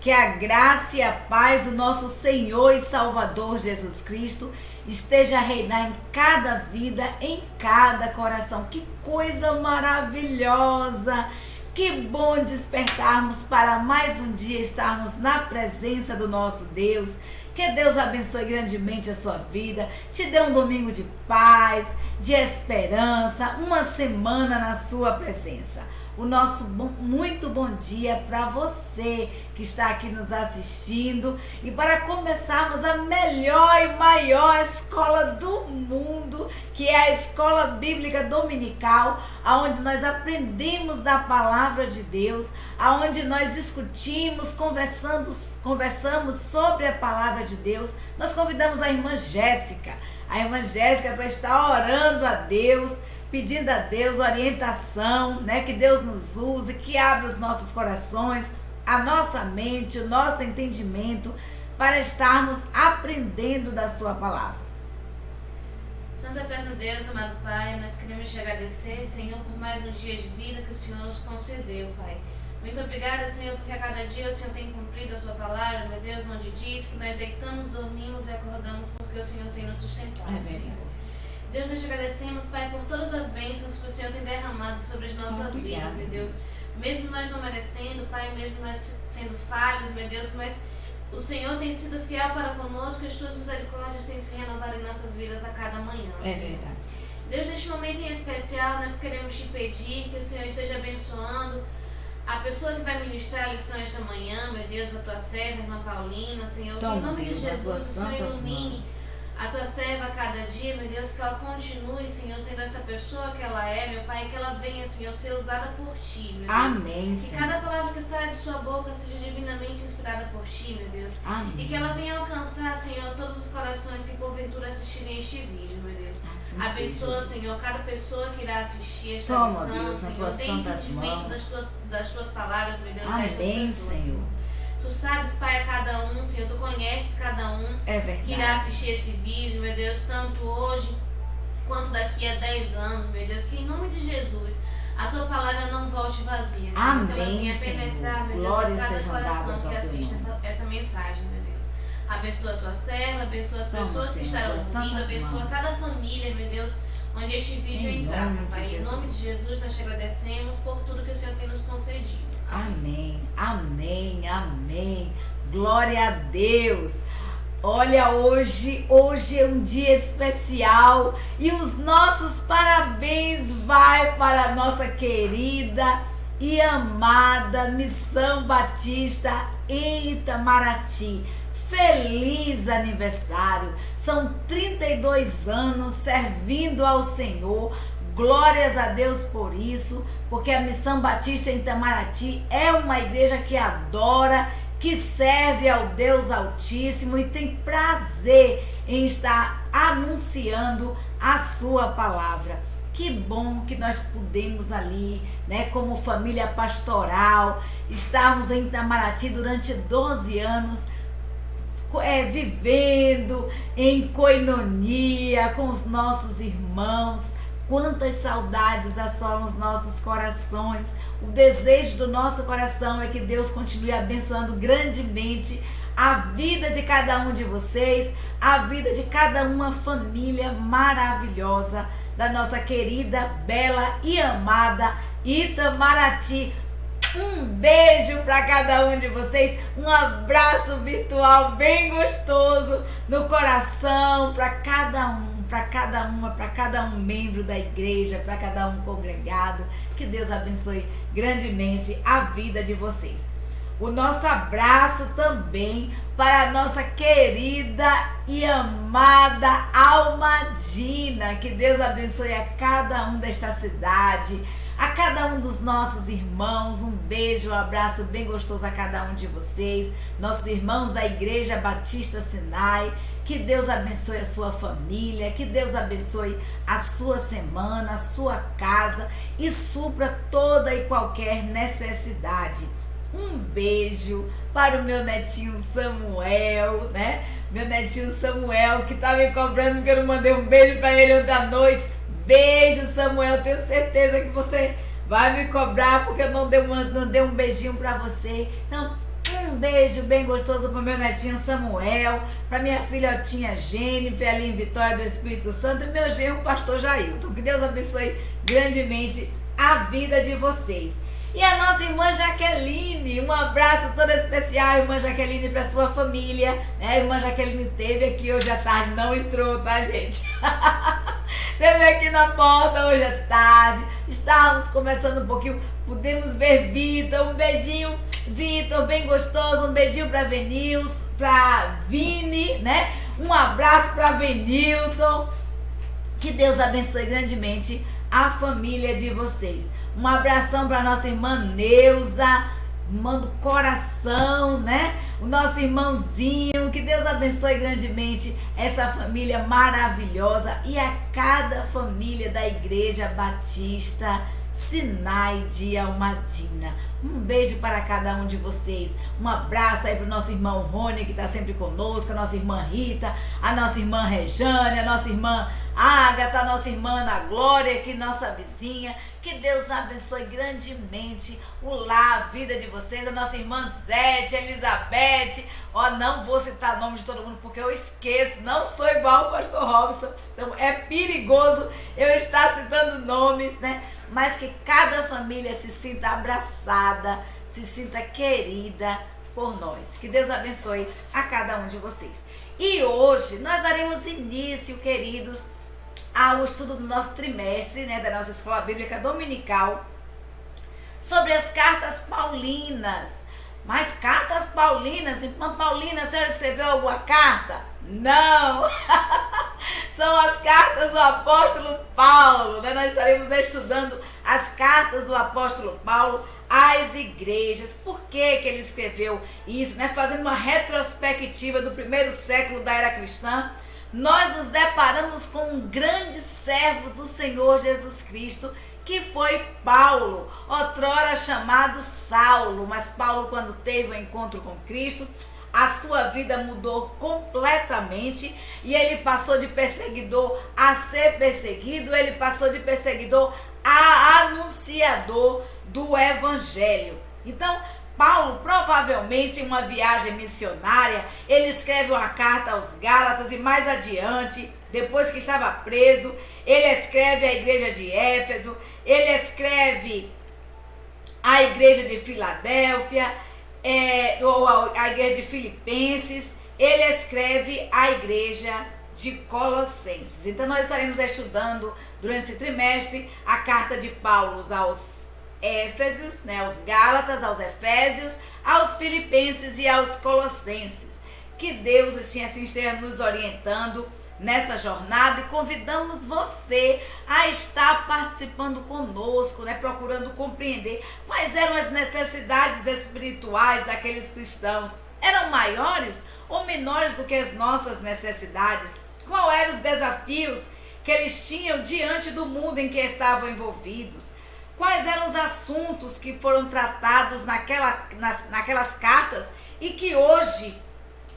Que a graça e a paz do nosso Senhor e Salvador Jesus Cristo esteja a reinar em cada vida, em cada coração. Que coisa maravilhosa! Que bom despertarmos para mais um dia estarmos na presença do nosso Deus. Que Deus abençoe grandemente a sua vida, te dê um domingo de paz, de esperança, uma semana na sua presença. O nosso muito bom dia para você que está aqui nos assistindo e para começarmos a melhor e maior escola do mundo, que é a Escola Bíblica Dominical, onde nós aprendemos da Palavra de Deus, onde nós discutimos, conversamos sobre a Palavra de Deus. Nós convidamos a irmã Jéssica para estar orando a Deus, pedindo a Deus orientação, que Deus nos use, que abra os nossos corações, a nossa mente, o nosso entendimento, para estarmos aprendendo da sua palavra. Santo Eterno Deus, amado Pai, nós queremos te agradecer, Senhor, por mais um dia de vida que o Senhor nos concedeu, Pai. Muito obrigada, Senhor, porque a cada dia o Senhor tem cumprido a tua palavra, meu Deus, onde diz que nós deitamos, dormimos e acordamos porque o Senhor tem nos sustentado, Senhor. Deus, nós te agradecemos, Pai, por todas as bênçãos que o Senhor tem derramado sobre as nossas vidas, meu Deus. Mesmo nós não merecendo, Pai, mesmo nós sendo falhos, meu Deus, mas o Senhor tem sido fiel para conosco e as tuas misericórdias têm se renovado em nossas vidas a cada manhã, Senhor. Verdade. Deus, neste momento em especial, nós queremos te pedir que o Senhor esteja abençoando a pessoa que vai ministrar a lição esta manhã, meu Deus, a tua serva, a irmã Paulina, Senhor, que em nome de Jesus o Senhor ilumine a tua serva a cada dia, meu Deus, que ela continue, Senhor, sendo essa pessoa que ela é, meu Pai, que ela venha, Senhor, ser usada por Ti, meu Deus. Amém, Senhor. Que cada palavra que sai de sua boca seja divinamente inspirada por Ti, meu Deus. Amém. E que ela venha alcançar, Senhor, todos os corações que porventura assistirem este vídeo, meu Deus. Assim abençoa, Senhor, cada pessoa que irá assistir esta lição, Senhor, dê entendimento das tuas palavras, meu Deus, a estas pessoas, Senhor. Tu sabes, Pai, a cada um, Senhor, Tu conheces cada um que irá assistir esse vídeo, meu Deus, tanto hoje quanto daqui a 10 anos, meu Deus, que em nome de Jesus a Tua palavra não volte vazia, Senhor, amém, que ela venha penetrar, meu Glória Deus, a cada coração que assiste essa mensagem, meu Deus. Abençoa a Tua serva, abençoa as pessoas que estarão ouvindo, abençoa cada família, meu Deus, onde este vídeo entrar, Pai. Em nome de Jesus nós te agradecemos por tudo que o Senhor tem nos concedido. Amém, amém, amém. Glória a Deus. Olha, hoje é um dia especial e os nossos parabéns vai para a nossa querida e amada Missão Batista em Itamaraty. Feliz aniversário! São 32 anos servindo ao Senhor. Glórias a Deus por isso, porque a Missão Batista em Itamaraty é uma igreja que adora, que serve ao Deus Altíssimo e tem prazer em estar anunciando a sua palavra. Que bom que nós pudemos ali, como família pastoral, estarmos em Itamaraty durante 12 anos, vivendo em coinonia com os nossos irmãos. Quantas saudades assolam os nossos corações. O desejo do nosso coração é que Deus continue abençoando grandemente a vida de cada um de vocês, a vida de cada uma família maravilhosa da nossa querida, bela e amada Itamaraty. Um beijo para cada um de vocês, um abraço virtual bem gostoso no coração para cada um membro da igreja, para cada um congregado. Que Deus abençoe grandemente a vida de vocês. O nosso abraço também para a nossa querida e amada Almadina. Que Deus abençoe a cada um desta cidade, a cada um dos nossos irmãos. Um beijo, um abraço bem gostoso a cada um de vocês, nossos irmãos da Igreja Batista Sinai. Que Deus abençoe a sua família, que Deus abençoe a sua semana, a sua casa e supra toda e qualquer necessidade. Um beijo para o meu netinho Samuel, Meu netinho Samuel, que tá me cobrando porque eu não mandei um beijo para ele ontem à noite. Beijo, Samuel, tenho certeza que você vai me cobrar porque eu não dei um beijinho para você. Então, um Um beijo bem gostoso pro meu netinho Samuel, pra minha filhotinha Jennifer, ali em Vitória do Espírito Santo, e meu genro, pastor Jailton. Que Deus abençoe grandemente a vida de vocês. E a nossa irmã Jaqueline, um abraço todo especial, irmã Jaqueline, para sua família. Né? A irmã Jaqueline teve aqui hoje à tarde, não entrou, tá, gente? Teve aqui na porta hoje à tarde. Estávamos conversando um pouquinho, pudemos ver Vitor. Um beijinho, Vitor, bem gostoso. Um beijinho para Vini, né? Um abraço para Venilton. Que Deus abençoe grandemente a família de vocês. Um abração para nossa irmã Neuza, irmã do coração, né? O nosso irmãozinho, que Deus abençoe grandemente essa família maravilhosa e a cada família da Igreja Batista Sinai de Almadina. Um beijo para cada um de vocês. Um abraço aí para o nosso irmão Rony, que está sempre conosco, a nossa irmã Rita, a nossa irmã Rejane, a nossa irmã Ágata, a nossa irmã Ana Glória, aqui nossa vizinha. Que Deus abençoe grandemente o lar, a vida de vocês. A nossa irmã Zete, Elizabeth. Ó, não vou citar o nome de todo mundo porque eu esqueço. Não sou igual o pastor Robson. Então é perigoso eu estar citando nomes, né? Mas que cada família se sinta abraçada, se sinta querida por nós. Que Deus abençoe a cada um de vocês. E hoje nós daremos início, queridos, ao estudo do nosso trimestre, né, da nossa Escola Bíblica Dominical, sobre as cartas paulinas. Mas cartas paulinas, irmã Paulina, a senhora escreveu alguma carta? Não! São as cartas do apóstolo Paulo, né? Nós estaremos estudando as cartas do apóstolo Paulo às igrejas. Por que ele escreveu isso, né? Fazendo uma retrospectiva do primeiro século da era cristã, nós nos deparamos com um grande servo do Senhor Jesus Cristo, que foi Paulo, outrora chamado Saulo. Mas Paulo, quando teve o encontro com Cristo, a sua vida mudou completamente e ele passou de perseguidor a ser perseguido, ele passou de perseguidor a anunciador do evangelho. Então, Paulo, provavelmente em uma viagem missionária, ele escreve uma carta aos Gálatas e mais adiante, depois que estava preso, ele escreve à igreja de Éfeso, ele escreve à igreja de Filadélfia, ou a igreja de Filipenses, ele escreve à igreja de Colossenses. Então nós estaremos estudando durante esse trimestre a carta de Paulo aos Éfesos, né, aos Gálatas, aos Efésios, aos Filipenses e aos Colossenses. Que Deus assim esteja nos orientando nessa jornada e convidamos você a estar participando conosco, né, procurando compreender quais eram as necessidades espirituais daqueles cristãos. Eram maiores ou menores do que as nossas necessidades? Quais eram os desafios que eles tinham diante do mundo em que estavam envolvidos? Quais eram os assuntos que foram tratados naquelas cartas e que hoje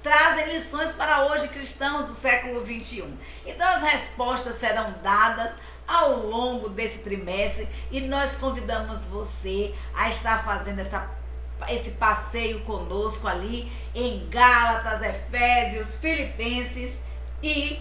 trazem lições para hoje cristãos do século 21. Então as respostas serão dadas ao longo desse trimestre e nós convidamos você a estar fazendo esse passeio conosco ali em Gálatas, Efésios, Filipenses e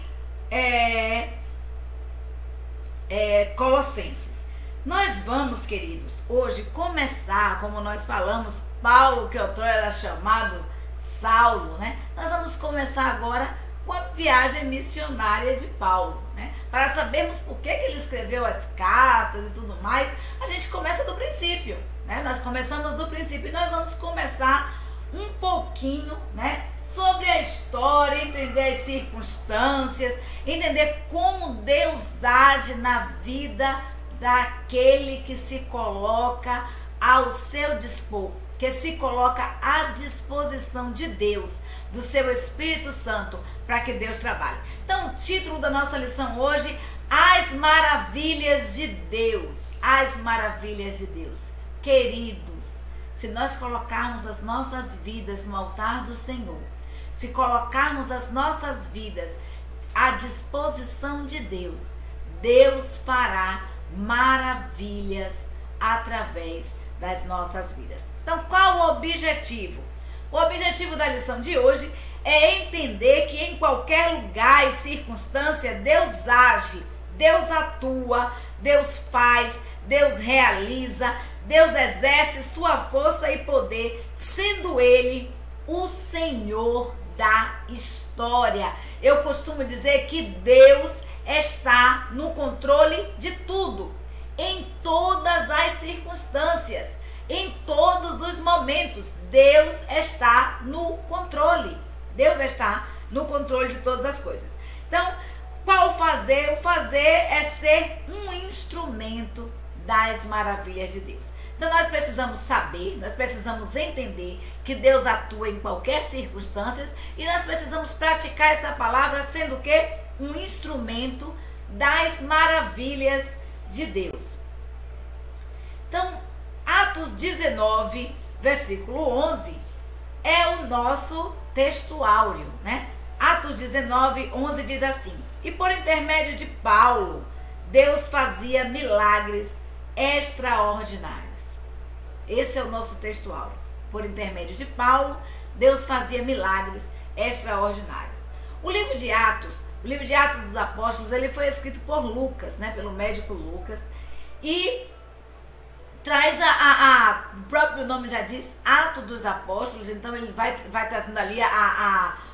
Colossenses. Nós vamos, queridos, hoje começar, como nós falamos, Paulo, que outrora era chamado Saulo, né? Nós vamos começar agora com a viagem missionária de Paulo, né? Para sabermos por que ele escreveu as cartas e tudo mais, a gente começa do princípio, né? Nós começamos do princípio e nós vamos começar um pouquinho, né, sobre a história, entender as circunstâncias, entender como Deus age na vida daquele que se coloca ao seu dispor, que se coloca à disposição de Deus, do seu Espírito Santo, para que Deus trabalhe. Então, o título da nossa lição hoje, As Maravilhas de Deus. As Maravilhas de Deus. Queridos, se nós colocarmos as nossas vidas no altar do Senhor, se colocarmos as nossas vidas à disposição de Deus, Deus fará maravilhas através das nossas vidas. Então, qual o objetivo? O objetivo da lição de hoje é entender que em qualquer lugar e circunstância Deus age, Deus atua, Deus faz, Deus realiza, Deus exerce sua força e poder, sendo Ele o Senhor da história. Eu costumo dizer que Deus está no controle de tudo, em todas as circunstâncias, em todos os momentos. Deus está no controle. Deus está no controle de todas as coisas. Então, qual o fazer? O fazer é ser um instrumento das maravilhas de Deus. Então nós precisamos saber, nós precisamos entender que Deus atua em qualquer circunstância e nós precisamos praticar essa palavra sendo o quê? Um instrumento das maravilhas de Deus. Então, Atos 19, versículo 11, é o nosso texto áureo, né? Atos 19, 11 diz assim: e por intermédio de Paulo, Deus fazia milagres extraordinários. Esse é o nosso texto áureo. Por intermédio de Paulo, Deus fazia milagres extraordinários. O livro de Atos dos Apóstolos, ele foi escrito por Lucas, né, pelo médico Lucas, e traz o próprio nome já diz, Atos dos Apóstolos. Então ele vai trazendo ali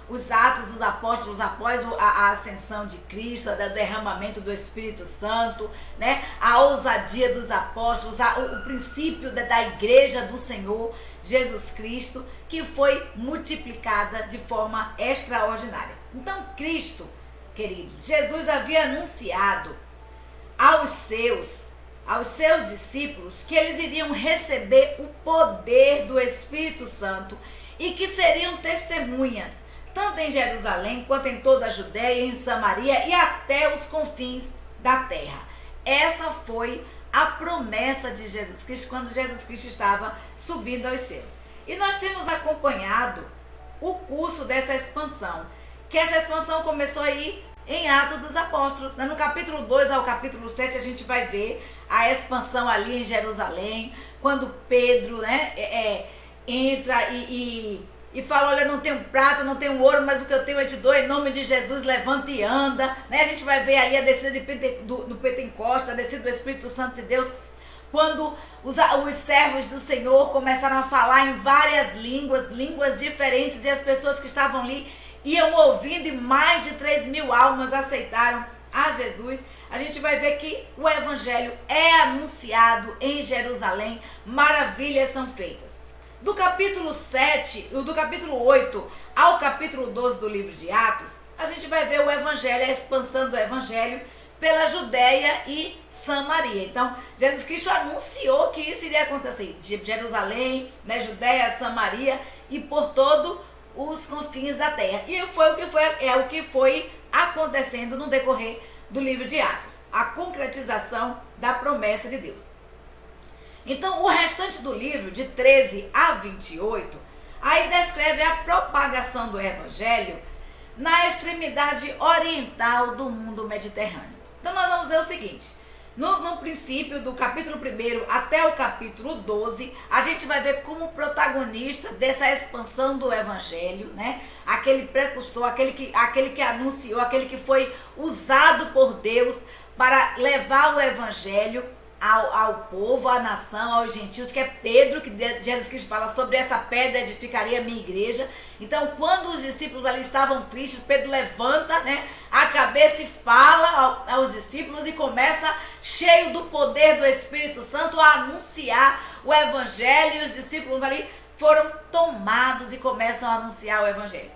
os atos dos apóstolos após a ascensão de Cristo, o derramamento do Espírito Santo, né? A ousadia dos apóstolos, o princípio da igreja do Senhor Jesus Cristo, que foi multiplicada de forma extraordinária. Então Cristo, queridos, Jesus havia anunciado aos seus discípulos que eles iriam receber o poder do Espírito Santo e que seriam testemunhas tanto em Jerusalém, quanto em toda a Judéia, em Samaria e até os confins da terra. Essa foi a promessa de Jesus Cristo, quando Jesus Cristo estava subindo aos céus. E nós temos acompanhado o curso dessa expansão, que essa expansão começou aí em Atos dos Apóstolos. No capítulo 2 ao capítulo 7, a gente vai ver a expansão ali em Jerusalém, quando Pedro, né, entra e fala: olha, não tenho prata, não tenho ouro, mas o que eu tenho eu te dou, em nome de Jesus, levanta e anda. Né? A gente vai ver ali a descida do Pentecostes, a descida do Espírito Santo de Deus, quando os servos do Senhor começaram a falar em várias línguas diferentes, e as pessoas que estavam ali iam ouvindo, e mais de 3.000 almas aceitaram a Jesus. A gente vai ver que o Evangelho é anunciado em Jerusalém, maravilhas são feitas. Do capítulo 8 ao capítulo 12 do livro de Atos, a gente vai ver o Evangelho, a expansão do Evangelho pela Judéia e Samaria. Então, Jesus Cristo anunciou que isso iria acontecer de Jerusalém, né, Judéia, Samaria e por todos os confins da terra. E é o que foi acontecendo no decorrer do livro de Atos, a concretização da promessa de Deus. Então, o restante do livro, de 13 a 28, aí descreve a propagação do Evangelho na extremidade oriental do mundo mediterrâneo. Então, nós vamos ver o seguinte: no princípio, do capítulo 1 até o capítulo 12, a gente vai ver como protagonista dessa expansão do Evangelho, né? Aquele precursor, aquele que anunciou, aquele que foi usado por Deus para levar o Evangelho ao povo, à nação, aos gentios, que é Pedro, que Jesus Cristo fala: sobre essa pedra edificarei a minha igreja. Então, quando os discípulos ali estavam tristes, Pedro levanta, né, a cabeça e fala aos discípulos e começa, cheio do poder do Espírito Santo, a anunciar o Evangelho, e os discípulos ali foram tomados e começam a anunciar o Evangelho.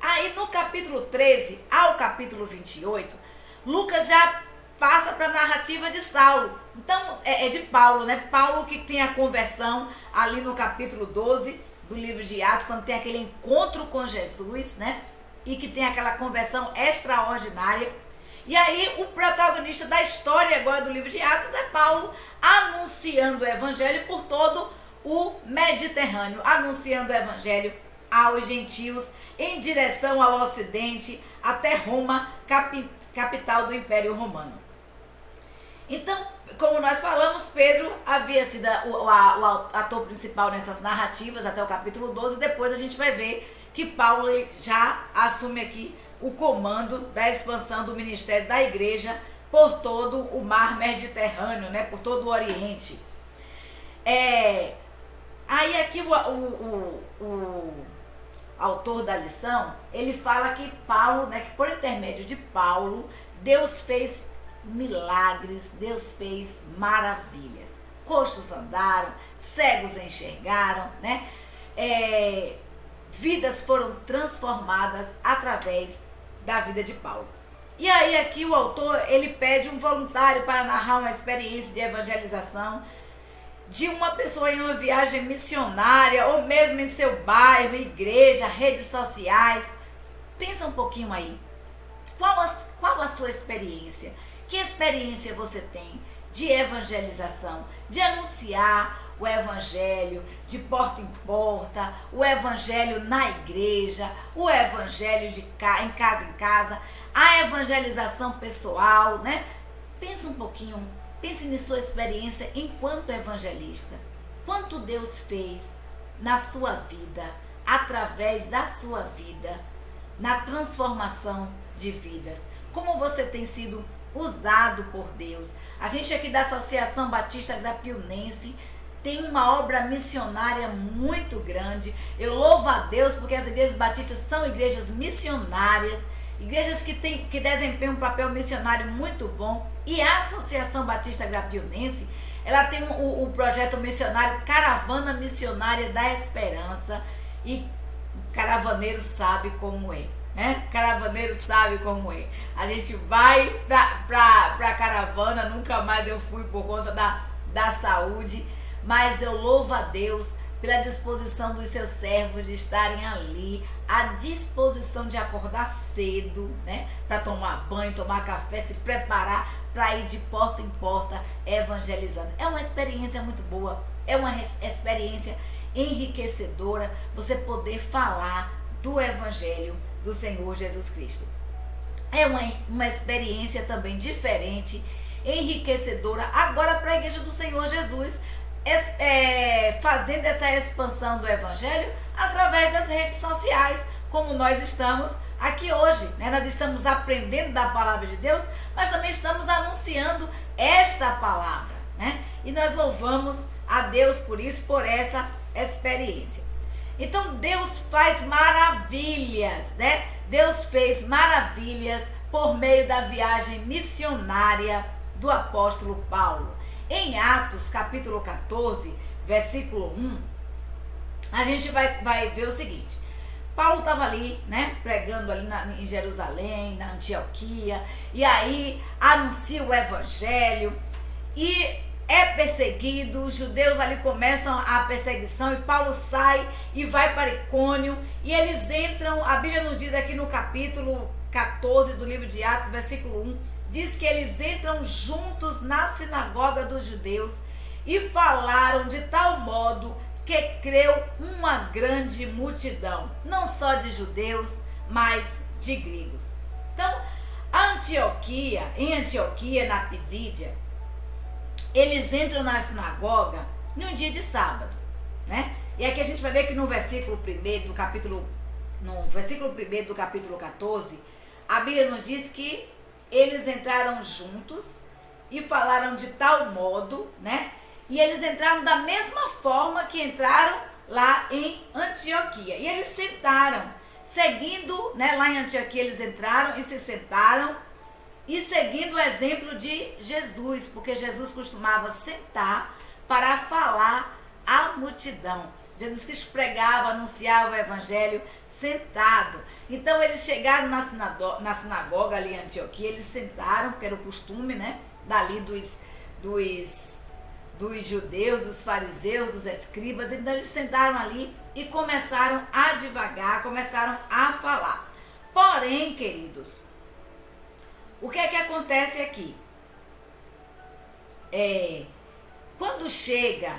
Aí no capítulo 13 ao capítulo 28, Lucas já passa para a narrativa de Saulo. Então, de Paulo, né? Paulo, que tem a conversão ali no capítulo 12 do livro de Atos, quando tem aquele encontro com Jesus, né? E que tem aquela conversão extraordinária. E aí, o protagonista da história agora do livro de Atos é Paulo, anunciando o Evangelho por todo o Mediterrâneo, anunciando o Evangelho aos gentios, em direção ao Ocidente, até Roma, capital do Império Romano. Então, como nós falamos, Pedro havia sido o ator principal nessas narrativas até o capítulo 12. Depois a gente vai ver que Paulo já assume aqui o comando da expansão do ministério da igreja por todo o mar Mediterrâneo, né? Por todo o Oriente. Aí aqui o autor da lição, ele fala que Paulo, né, que por intermédio de Paulo, Deus fez milagres, Deus fez maravilhas. Coxos andaram, cegos enxergaram, né? Vidas foram transformadas através da vida de Paulo. E aí aqui o autor, ele pede um voluntário para narrar uma experiência de evangelização de uma pessoa em uma viagem missionária, ou mesmo em seu bairro, igreja, redes sociais. Pensa um pouquinho aí. Qual a sua experiência? Que experiência você tem de evangelização, de anunciar o evangelho de porta em porta, o evangelho na igreja, o evangelho em casa, a evangelização pessoal, né? Pensa um pouquinho, pense em sua experiência enquanto evangelista. Quanto Deus fez na sua vida, através da sua vida, na transformação de vidas. Como você tem sido usado por Deus. A gente aqui da Associação Batista Grapiunense tem uma obra missionária muito grande. Eu louvo a Deus porque as igrejas batistas são igrejas missionárias, igrejas que desempenham um papel missionário muito bom. E a Associação Batista Grapiunense, ela tem o projeto missionário Caravana Missionária da Esperança, e o caravaneiro sabe como é, né? Caravaneiro sabe como é. A gente vai pra caravana, nunca mais eu fui por conta da saúde, mas eu louvo a Deus pela disposição dos seus servos de estarem ali, à disposição de acordar cedo, né, para tomar banho, tomar café, se preparar para ir de porta em porta evangelizando. É uma experiência muito boa, é uma experiência enriquecedora você poder falar do evangelho do Senhor Jesus Cristo. É uma experiência também diferente, enriquecedora, agora para a igreja do Senhor Jesus, fazendo essa expansão do evangelho através das redes sociais, como nós estamos aqui hoje, né? Nós estamos aprendendo da palavra de Deus, mas também estamos anunciando esta palavra, né? E nós louvamos a Deus por isso, por essa experiência. Então Deus faz maravilhas, né? Deus fez maravilhas por meio da viagem missionária do apóstolo Paulo. Em Atos, capítulo 14, versículo 1, a gente vai ver o seguinte. Paulo estava ali, né, pregando ali em Jerusalém, na Antioquia, e aí anuncia o evangelho, e é perseguido, os judeus ali começam a perseguição, e Paulo sai e vai para Icônio, e eles entram, a Bíblia nos diz aqui no capítulo 14 do livro de Atos, versículo 1, diz que eles entram juntos na sinagoga dos judeus e falaram de tal modo que creu uma grande multidão, não só de judeus, mas de gregos. Então, em Antioquia, na Pisídia, eles entram na sinagoga num dia de sábado, né? E aqui a gente vai ver que no versículo 1 do capítulo 14, a Bíblia nos diz que eles entraram juntos e falaram de tal modo, né? E eles entraram da mesma forma que entraram lá em Antioquia. E eles sentaram, seguindo, né? Lá em Antioquia eles entraram e se sentaram, e seguindo o exemplo de Jesus, porque Jesus costumava sentar para falar à multidão. Jesus Cristo pregava, anunciava o evangelho sentado. Então eles chegaram na sinagoga ali em Antioquia, eles sentaram, porque era o costume, né, dali dos judeus, dos fariseus, dos escribas. Então eles sentaram ali e começaram a divagar, começaram a falar. Porém, queridos, o que é que acontece aqui? Quando chega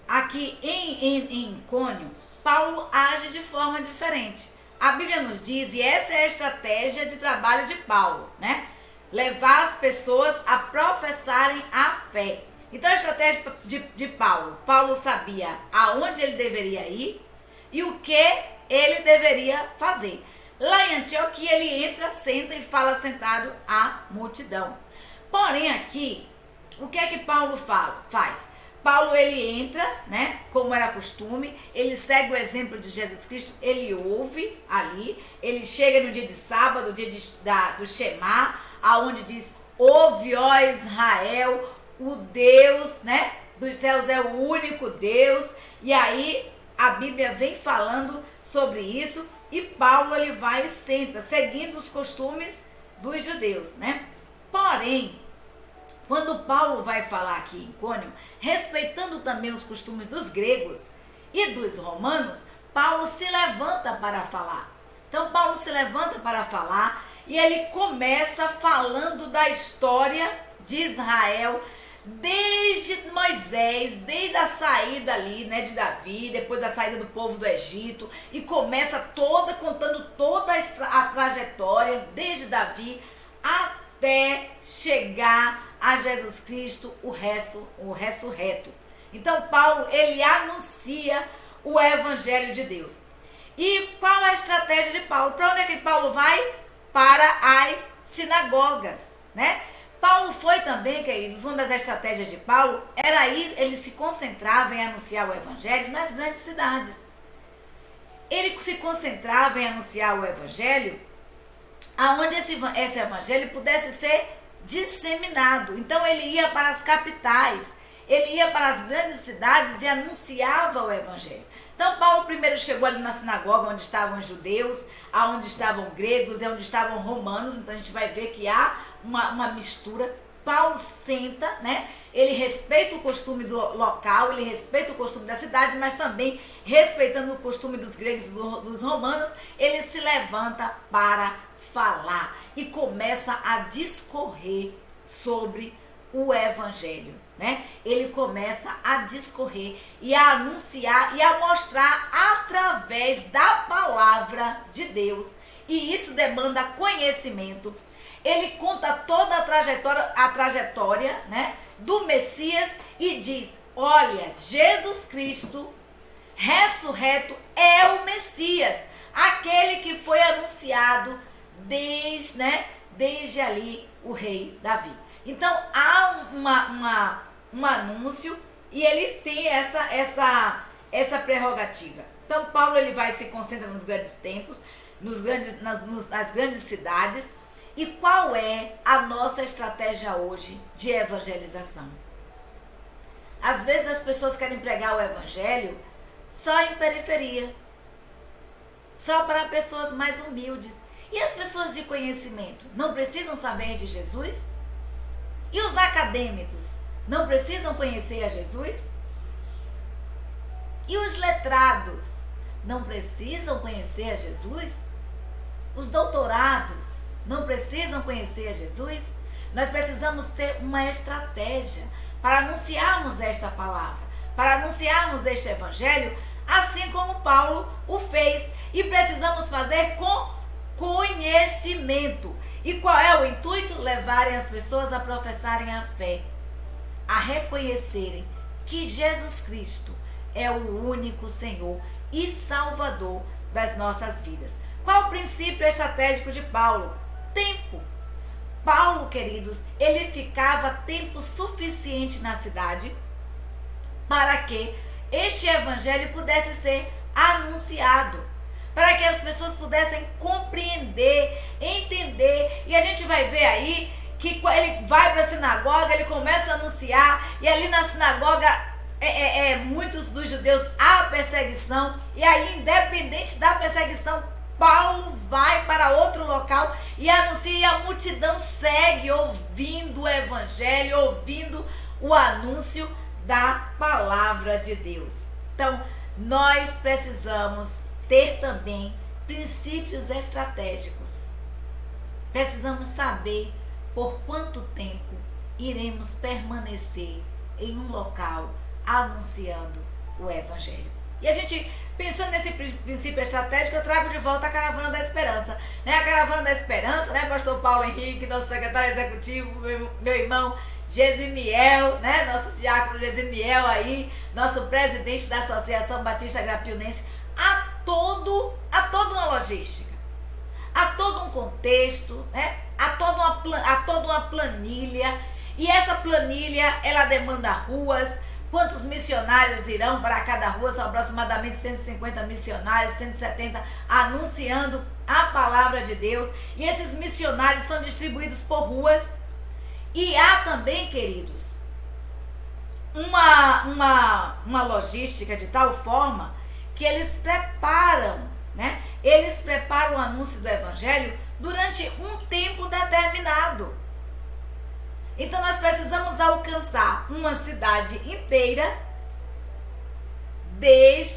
aqui em Icônio, Paulo age de forma diferente. A Bíblia nos diz, e essa é a estratégia de trabalho de Paulo, né? levar as pessoas a professarem a fé. Então a estratégia de Paulo. Paulo sabia aonde ele deveria ir e o que ele deveria fazer. Lá em Antioquia ele entra, senta e fala sentado à multidão. Porém aqui, o que é que Paulo faz? Paulo ele entra, né, como era costume, ele segue o exemplo de Jesus Cristo, ele ouve ali, ele chega no dia de sábado, dia do Shema, aonde diz: ouve, ó Israel, o Deus, né, dos céus é o único Deus. E aí a Bíblia vem falando sobre isso e Paulo ele vai e senta, seguindo os costumes dos judeus, né? Porém, quando Paulo vai falar aqui em Icônio, respeitando também os costumes dos gregos e dos romanos, Paulo se levanta para falar. Então Paulo se levanta para falar e ele começa falando da história de Israel, desde Moisés, desde a saída ali, né, de Davi, depois da saída do povo do Egito, e começa contando toda a trajetória, desde Davi até chegar a Jesus Cristo, o ressurreto. Então Paulo, ele anuncia o evangelho de Deus. E qual é a estratégia de Paulo? Para onde é que Paulo vai? Para as sinagogas, né? Paulo foi também, queridos, uma das estratégias de Paulo era ele se concentrava em anunciar o evangelho nas grandes cidades. Ele se concentrava em anunciar o evangelho aonde esse evangelho pudesse ser disseminado. Então ele ia para as capitais, ele ia para as grandes cidades e anunciava o evangelho. Então Paulo primeiro chegou ali na sinagoga onde estavam os judeus, onde estavam gregos e onde estavam romanos. Então a gente vai ver que há uma mistura. Paulo senta, né? Ele respeita o costume do local, ele respeita o costume da cidade, mas também respeitando o costume dos gregos e dos romanos, ele se levanta para falar e começa a discorrer sobre o evangelho, né? Ele começa a discorrer e a anunciar e a mostrar através da palavra de Deus, e isso demanda conhecimento. Ele conta toda a trajetória, né, do Messias e diz: olha, Jesus Cristo ressurreto é o Messias, aquele que foi anunciado desde ali o rei Davi. Então há um anúncio e ele tem essa prerrogativa. Então Paulo ele vai se concentra nos grandes templos, nas grandes cidades. E qual é a nossa estratégia hoje de evangelização? Às vezes as pessoas querem pregar o evangelho só em periferia, só para pessoas mais humildes. E as pessoas de conhecimento não precisam saber de Jesus? E os acadêmicos não precisam conhecer a Jesus? E os letrados não precisam conhecer a Jesus? Os doutorados não precisam conhecer a Jesus? Nós precisamos ter uma estratégia para anunciarmos esta palavra, para anunciarmos este evangelho, assim como Paulo o fez. E precisamos fazer com conhecimento. E qual é o intuito? Levarem as pessoas a professarem a fé, a reconhecerem que Jesus Cristo é o único Senhor e Salvador das nossas vidas. Qual o princípio estratégico de Paulo? Tempo. Paulo, queridos, ele ficava tempo suficiente na cidade para que este evangelho pudesse ser anunciado, para que as pessoas pudessem compreender, entender. E a gente vai ver aí que ele vai para a sinagoga, ele começa a anunciar, e ali na sinagoga muitos dos judeus há perseguição, e aí, independente da perseguição, Paulo vai para outro local e anuncia, e a multidão segue ouvindo o evangelho, ouvindo o anúncio da palavra de Deus. Então, nós precisamos ter também princípios estratégicos. Precisamos saber por quanto tempo iremos permanecer em um local anunciando o evangelho. E a gente, pensando nesse princípio estratégico, eu trago de volta a Caravana da Esperança. Né? A Caravana da Esperança, né? Pastor Paulo Henrique, nosso secretário executivo, meu irmão Gesimiel, né? Nosso diácono Gesimiel aí, nosso presidente da Associação Batista Agrapiunense, há toda uma logística, há todo um contexto, né? Há toda uma planilha, e essa planilha, ela demanda ruas. Quantos missionários irão para cada rua? São aproximadamente 150 missionários, 170 anunciando a palavra de Deus. E esses missionários são distribuídos por ruas. E há também, queridos, uma logística de tal forma que eles preparam, né? Eles preparam o anúncio do evangelho durante um tempo determinado. Então nós precisamos alcançar uma cidade inteira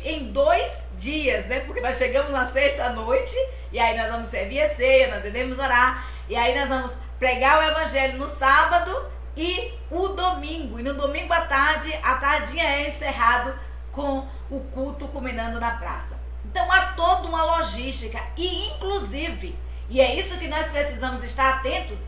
em 2 dias, né? Porque nós chegamos na sexta-noite e aí nós vamos servir a ceia, nós iremos orar, e aí nós vamos pregar o evangelho no sábado e o domingo. E no domingo à tarde, a tardinha é encerrado com o culto culminando na praça. Então há toda uma logística e inclusive, e é isso que nós precisamos estar atentos,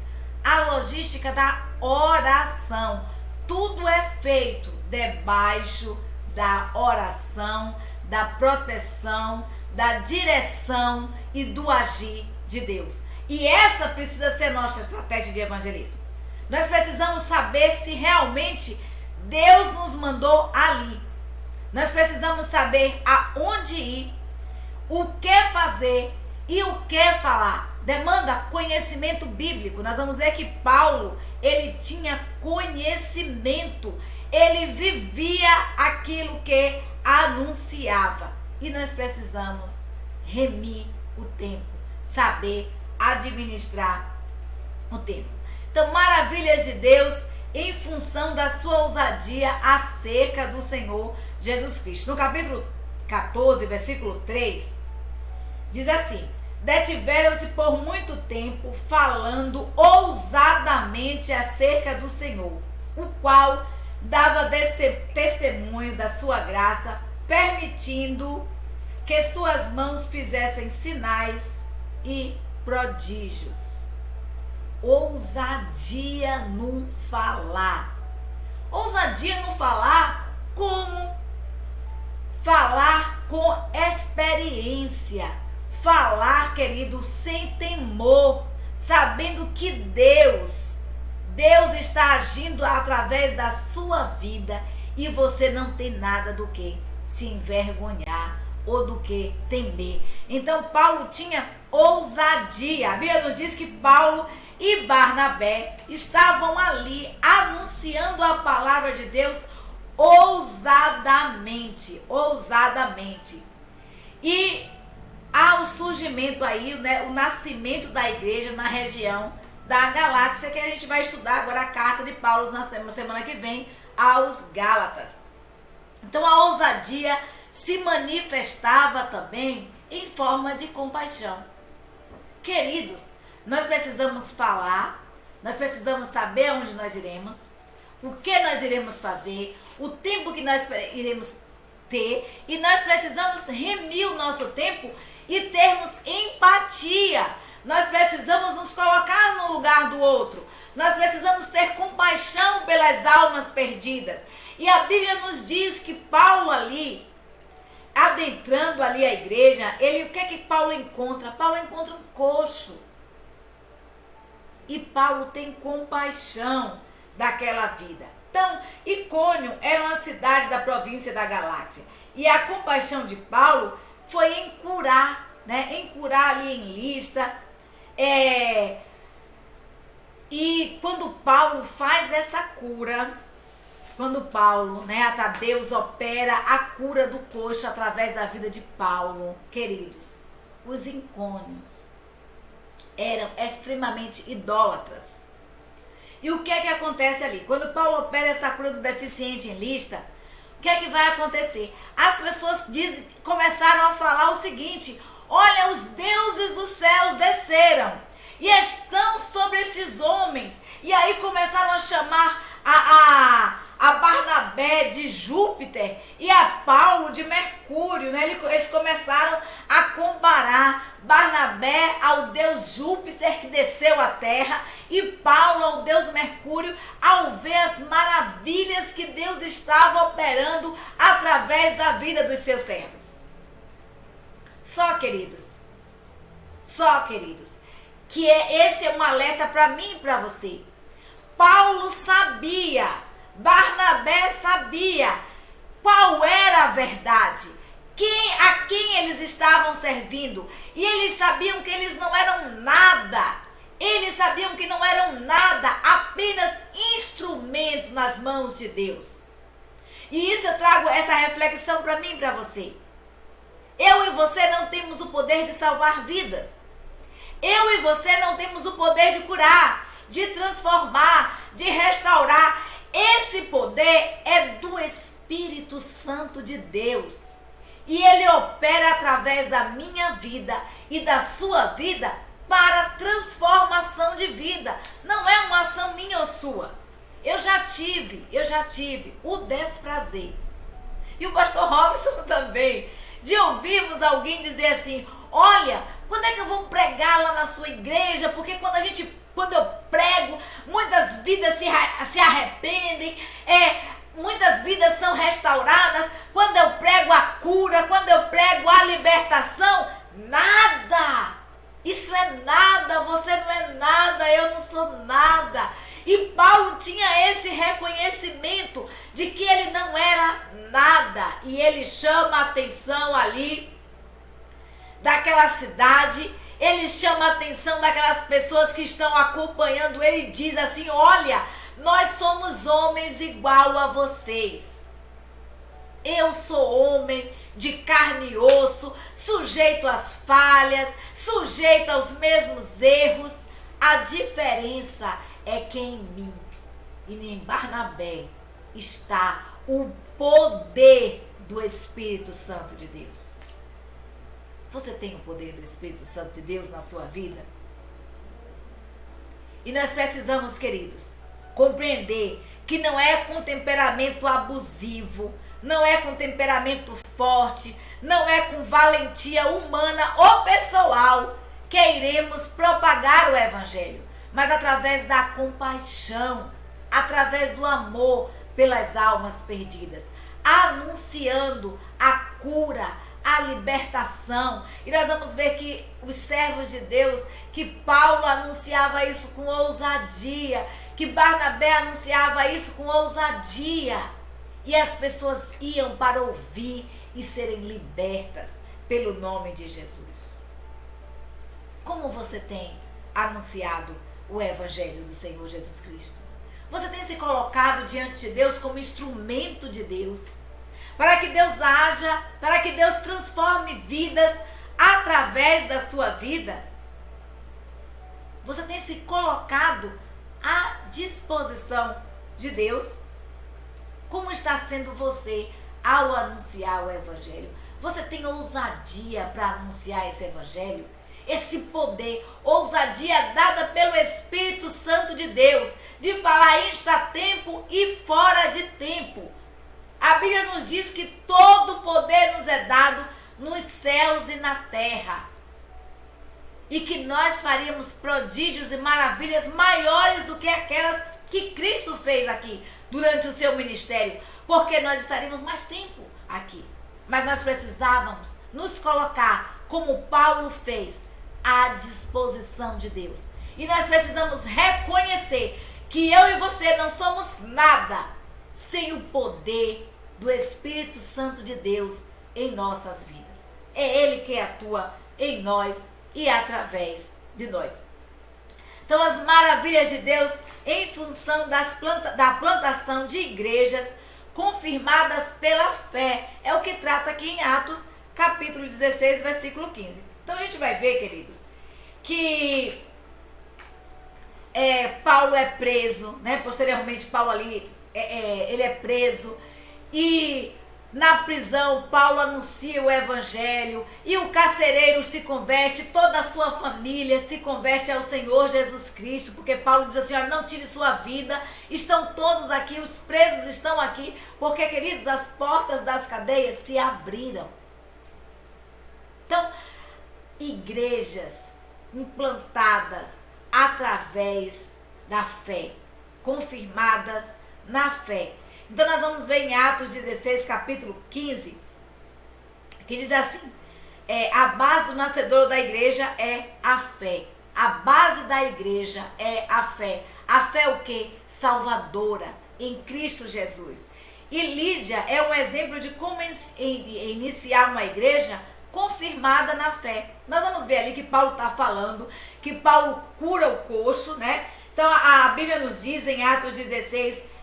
a logística da oração. Tudo é feito debaixo da oração, da proteção, da direção e do agir de Deus. E essa precisa ser nossa estratégia de evangelismo. Nós precisamos saber se realmente Deus nos mandou ali. Nós precisamos saber aonde ir, o que fazer e o que falar. Demanda conhecimento bíblico. Nós vamos ver que Paulo, ele tinha conhecimento. Ele vivia aquilo que anunciava. E nós precisamos remir o tempo, saber administrar o tempo. Então, maravilhas de Deus em função da sua ousadia acerca do Senhor Jesus Cristo. No capítulo 14, versículo 3, diz assim: detiveram-se por muito tempo falando ousadamente acerca do Senhor, o qual dava testemunho da sua graça, permitindo que suas mãos fizessem sinais e prodígios. Ousadia no falar. Ousadia no falar, como? Falar com experiência. Falar, querido, sem temor, sabendo que Deus está agindo através da sua vida e você não tem nada do que se envergonhar ou do que temer. Então Paulo tinha ousadia. A Bíblia nos diz que Paulo e Barnabé estavam ali anunciando a palavra de Deus ousadamente. E há o surgimento aí, né, o nascimento da igreja na região da Galáxia, que a gente vai estudar agora a carta de Paulo na semana que vem aos Gálatas. Então a ousadia se manifestava também em forma de compaixão. Queridos, nós precisamos falar, nós precisamos saber onde nós iremos, o que nós iremos fazer, o tempo que nós iremos ter, e nós precisamos remir o nosso tempo e termos empatia. Nós precisamos nos colocar no lugar do outro. Nós precisamos ter compaixão pelas almas perdidas. E a Bíblia nos diz que Paulo ali, adentrando ali a igreja, o que é que Paulo encontra? Paulo encontra um coxo. E Paulo tem compaixão daquela vida. Então, Icônio era uma cidade da província da Galáxia. E a compaixão de Paulo foi em curar, né? Em curar ali em Listra. E quando Paulo faz essa cura, quando Paulo, né, Deus opera a cura do coxo através da vida de Paulo, queridos, os icônios eram extremamente idólatras. E o que é que acontece ali? Quando Paulo opera essa cura do deficiente em Listra, o que é que vai acontecer? As pessoas começaram a falar o seguinte: olha, os deuses dos céus desceram e estão sobre esses homens. E aí começaram a chamar a Barnabé de Júpiter e a Paulo de Mercúrio, né? Eles começaram a comparar Barnabé ao deus Júpiter que desceu à terra e Paulo ao deus Mercúrio, ao ver as maravilhas que Deus estava operando através da vida dos seus servos. Só, queridos, que esse é um alerta para mim e para você. Paulo sabia, Barnabé sabia qual era a verdade, a quem eles estavam servindo. E eles sabiam que eles não eram nada. Eles sabiam que não eram nada, apenas instrumento nas mãos de Deus. E isso eu trago essa reflexão para mim e para você. Eu e você não temos o poder de salvar vidas. Eu e você não temos o poder de curar, de transformar, de restaurar. Esse poder é do Espírito Santo de Deus. E ele opera através da minha vida e da sua vida para transformação de vida. Não é uma ação minha ou sua. Eu já tive o desprazer. E o pastor Robson também, de ouvirmos alguém dizer assim: olha, quando é que eu vou pregar lá na sua igreja? Porque quando eu prego, muitas vidas se arrependem, muitas vidas são restauradas. Quando eu prego a cura, quando eu prego a libertação, nada. Isso é nada, você não é nada, eu não sou nada. E Paulo tinha esse reconhecimento de que ele não era nada. E ele chama a atenção ali daquela cidade, ele chama a atenção daquelas pessoas que estão acompanhando. Ele diz assim: olha, nós somos homens igual a vocês. Eu sou homem de carne e osso, sujeito às falhas, sujeito aos mesmos erros. A diferença é que em mim e em Barnabé está o poder do Espírito Santo de Deus. Você tem o poder do Espírito Santo de Deus na sua vida? E nós precisamos, queridos, compreender que não é com temperamento abusivo, não é com temperamento forte, não é com valentia humana ou pessoal que iremos propagar o Evangelho, mas através da compaixão, através do amor pelas almas perdidas, anunciando a cura, a libertação. E nós vamos ver que os servos de Deus, que Paulo anunciava isso com ousadia, que Barnabé anunciava isso com ousadia, e as pessoas iam para ouvir e serem libertas pelo nome de Jesus. Como você tem anunciado o Evangelho do Senhor Jesus Cristo? Você tem se colocado diante de Deus como instrumento de Deus, para que Deus haja, para que Deus transforme vidas através da sua vida? Você tem se colocado à disposição de Deus? Como está sendo você ao anunciar o Evangelho? Você tem ousadia para anunciar esse Evangelho? Esse poder, ousadia dada pelo Espírito Santo de Deus, de falar insta tempo e fora de tempo. A Bíblia nos diz que todo poder nos é dado nos céus e na terra. E que nós faríamos prodígios e maravilhas maiores do que aquelas que Cristo fez aqui durante o seu ministério, porque nós estaríamos mais tempo aqui. Mas nós precisávamos nos colocar, como Paulo fez, à disposição de Deus. E nós precisamos reconhecer que eu e você não somos nada sem o poder do Espírito Santo de Deus em nossas vidas. É Ele que atua em nós e através de nós. Então, as maravilhas de Deus em função da plantação de igrejas confirmadas pela fé. É o que trata aqui em Atos, capítulo 16, versículo 15. Então, a gente vai ver, queridos, que Paulo é preso, né? Posteriormente, Paulo ali, ele é preso. E Na prisão, Paulo anuncia o evangelho e o carcereiro se converte, toda a sua família se converte ao Senhor Jesus Cristo, porque Paulo diz assim, olha, não tire sua vida, estão todos aqui, os presos estão aqui, porque, queridos, as portas das cadeias se abriram. Então, igrejas implantadas através da fé, confirmadas na fé. Então nós vamos ver em Atos 16, capítulo 15, que diz assim, a base do nascedouro da igreja é a fé. A base da igreja é a fé. A fé é o quê? Salvadora em Cristo Jesus. E Lídia é um exemplo de como iniciar uma igreja confirmada na fé. Nós vamos ver ali que Paulo está falando, que Paulo cura o coxo, né? Então a Bíblia nos diz em Atos 16,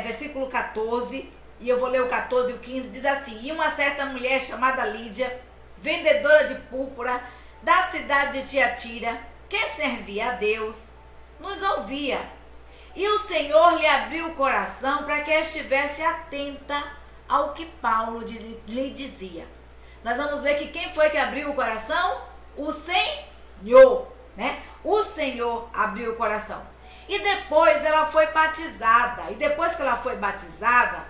versículo 14, e eu vou ler o 14 e o 15, diz assim, e uma certa mulher chamada Lídia, vendedora de púrpura, da cidade de Tiatira, que servia a Deus, nos ouvia. E o Senhor lhe abriu o coração para que estivesse atenta ao que Paulo lhe dizia. Nós vamos ver que quem foi que abriu o coração? O Senhor, né? O Senhor abriu o coração. E depois ela foi batizada. E depois que ela foi batizada,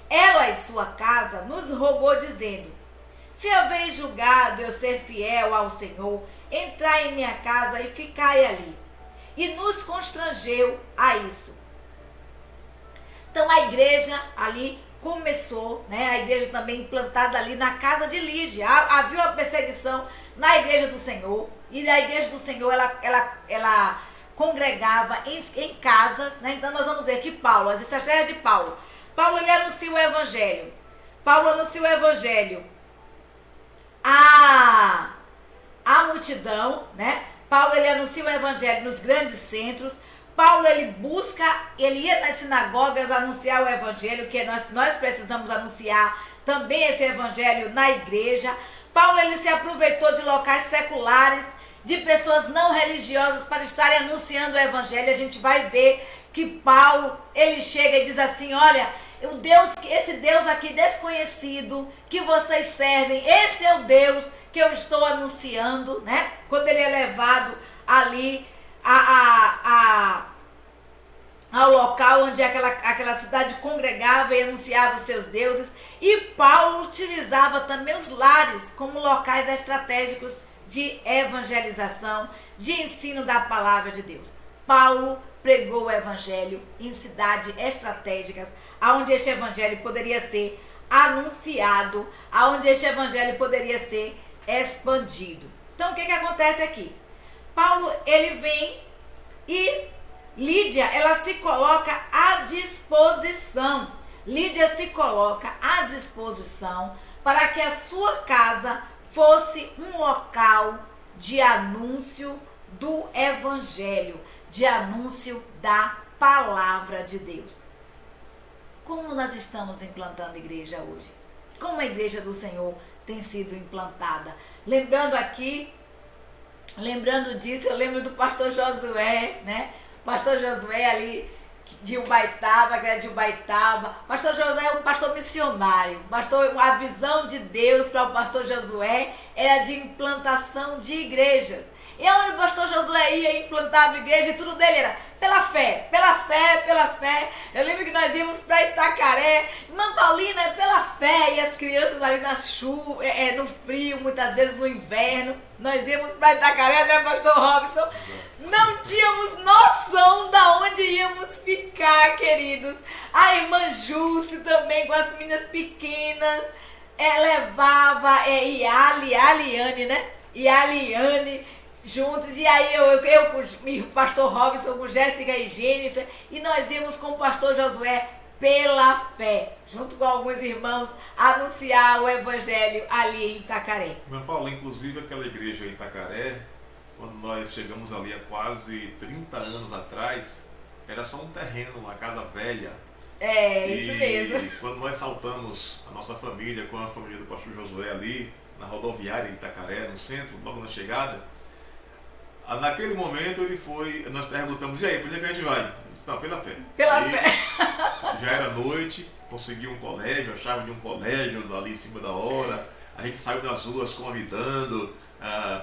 ela e sua casa nos rogou dizendo, se haveis julgado eu ser fiel ao Senhor, entrai em minha casa e ficai ali. E nos constrangeu a isso. Então a igreja ali começou, né? A igreja também implantada ali na casa de Lídia. Havia uma perseguição na igreja do Senhor. E a igreja do Senhor, ela congregava em casas, né? Então nós vamos ver que Paulo, as estratégias de Paulo. Paulo, ele anuncia o evangelho. Paulo anuncia o evangelho à multidão, né? Paulo, ele anuncia o evangelho nos grandes centros. Paulo, ele ia nas sinagogas anunciar o evangelho, que nós precisamos anunciar também esse evangelho na igreja. Paulo, ele se aproveitou de locais seculares, de pessoas não religiosas para estarem anunciando o evangelho. A gente vai ver que Paulo, ele chega e diz assim, olha, esse Deus aqui desconhecido que vocês servem, esse é o Deus que eu estou anunciando, né? Quando ele é levado ali ao local onde aquela cidade congregava e anunciava os seus deuses. E Paulo utilizava também os lares como locais estratégicos de evangelização, de ensino da palavra de Deus. Paulo pregou o evangelho em cidades estratégicas, onde este evangelho poderia ser anunciado, onde este evangelho poderia ser expandido. Então o que acontece aqui? Paulo, ele vem e Lídia, ela se coloca à disposição. Lídia se coloca à disposição para que a sua casa fosse um local de anúncio do evangelho, de anúncio da palavra de Deus. Como nós estamos implantando igreja hoje? Como a igreja do Senhor tem sido implantada? Lembrando disso, eu lembro do pastor Josué, né? Pastor Josué ali de Ubaitaba, que era de Ubaitaba. Pastor Josué é um pastor missionário. A visão de Deus para o pastor Josué era de implantação de igrejas. E onde o pastor Josué ia e implantava igreja, e tudo dele era pela fé, pela fé, pela fé. Eu lembro que nós íamos para Itacaré, irmã Paulina, é pela fé, e as crianças ali na chuva, no frio, muitas vezes no inverno, nós íamos para Itacaré, né, pastor Robson? Não tínhamos noção da onde íamos ficar, queridos. A irmã Jússi também, com as meninas pequenas, levava e a Aliane, né? E a Aliane juntos, e aí eu com o pastor Robson, com Jéssica e Jennifer, e nós íamos com o pastor Josué pela fé, junto com alguns irmãos, anunciar o evangelho ali em Itacaré. Meu Paulo, inclusive aquela igreja em Itacaré, quando nós chegamos ali há quase 30 anos atrás, era só um terreno, uma casa velha. Isso mesmo. E quando nós saltamos a nossa família com a família do pastor Josué ali, na rodoviária em Itacaré, no centro, logo na chegada, Naquele momento ele foi, nós perguntamos, e aí, por onde é que a gente vai? Ele disse, não, pela fé. Pela Aí, fé. Já era noite, consegui um colégio, a chave de um colégio ali em cima da hora. A gente saiu das ruas convidando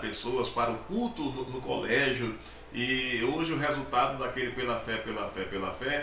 pessoas para o culto no colégio. E hoje o resultado daquele pela fé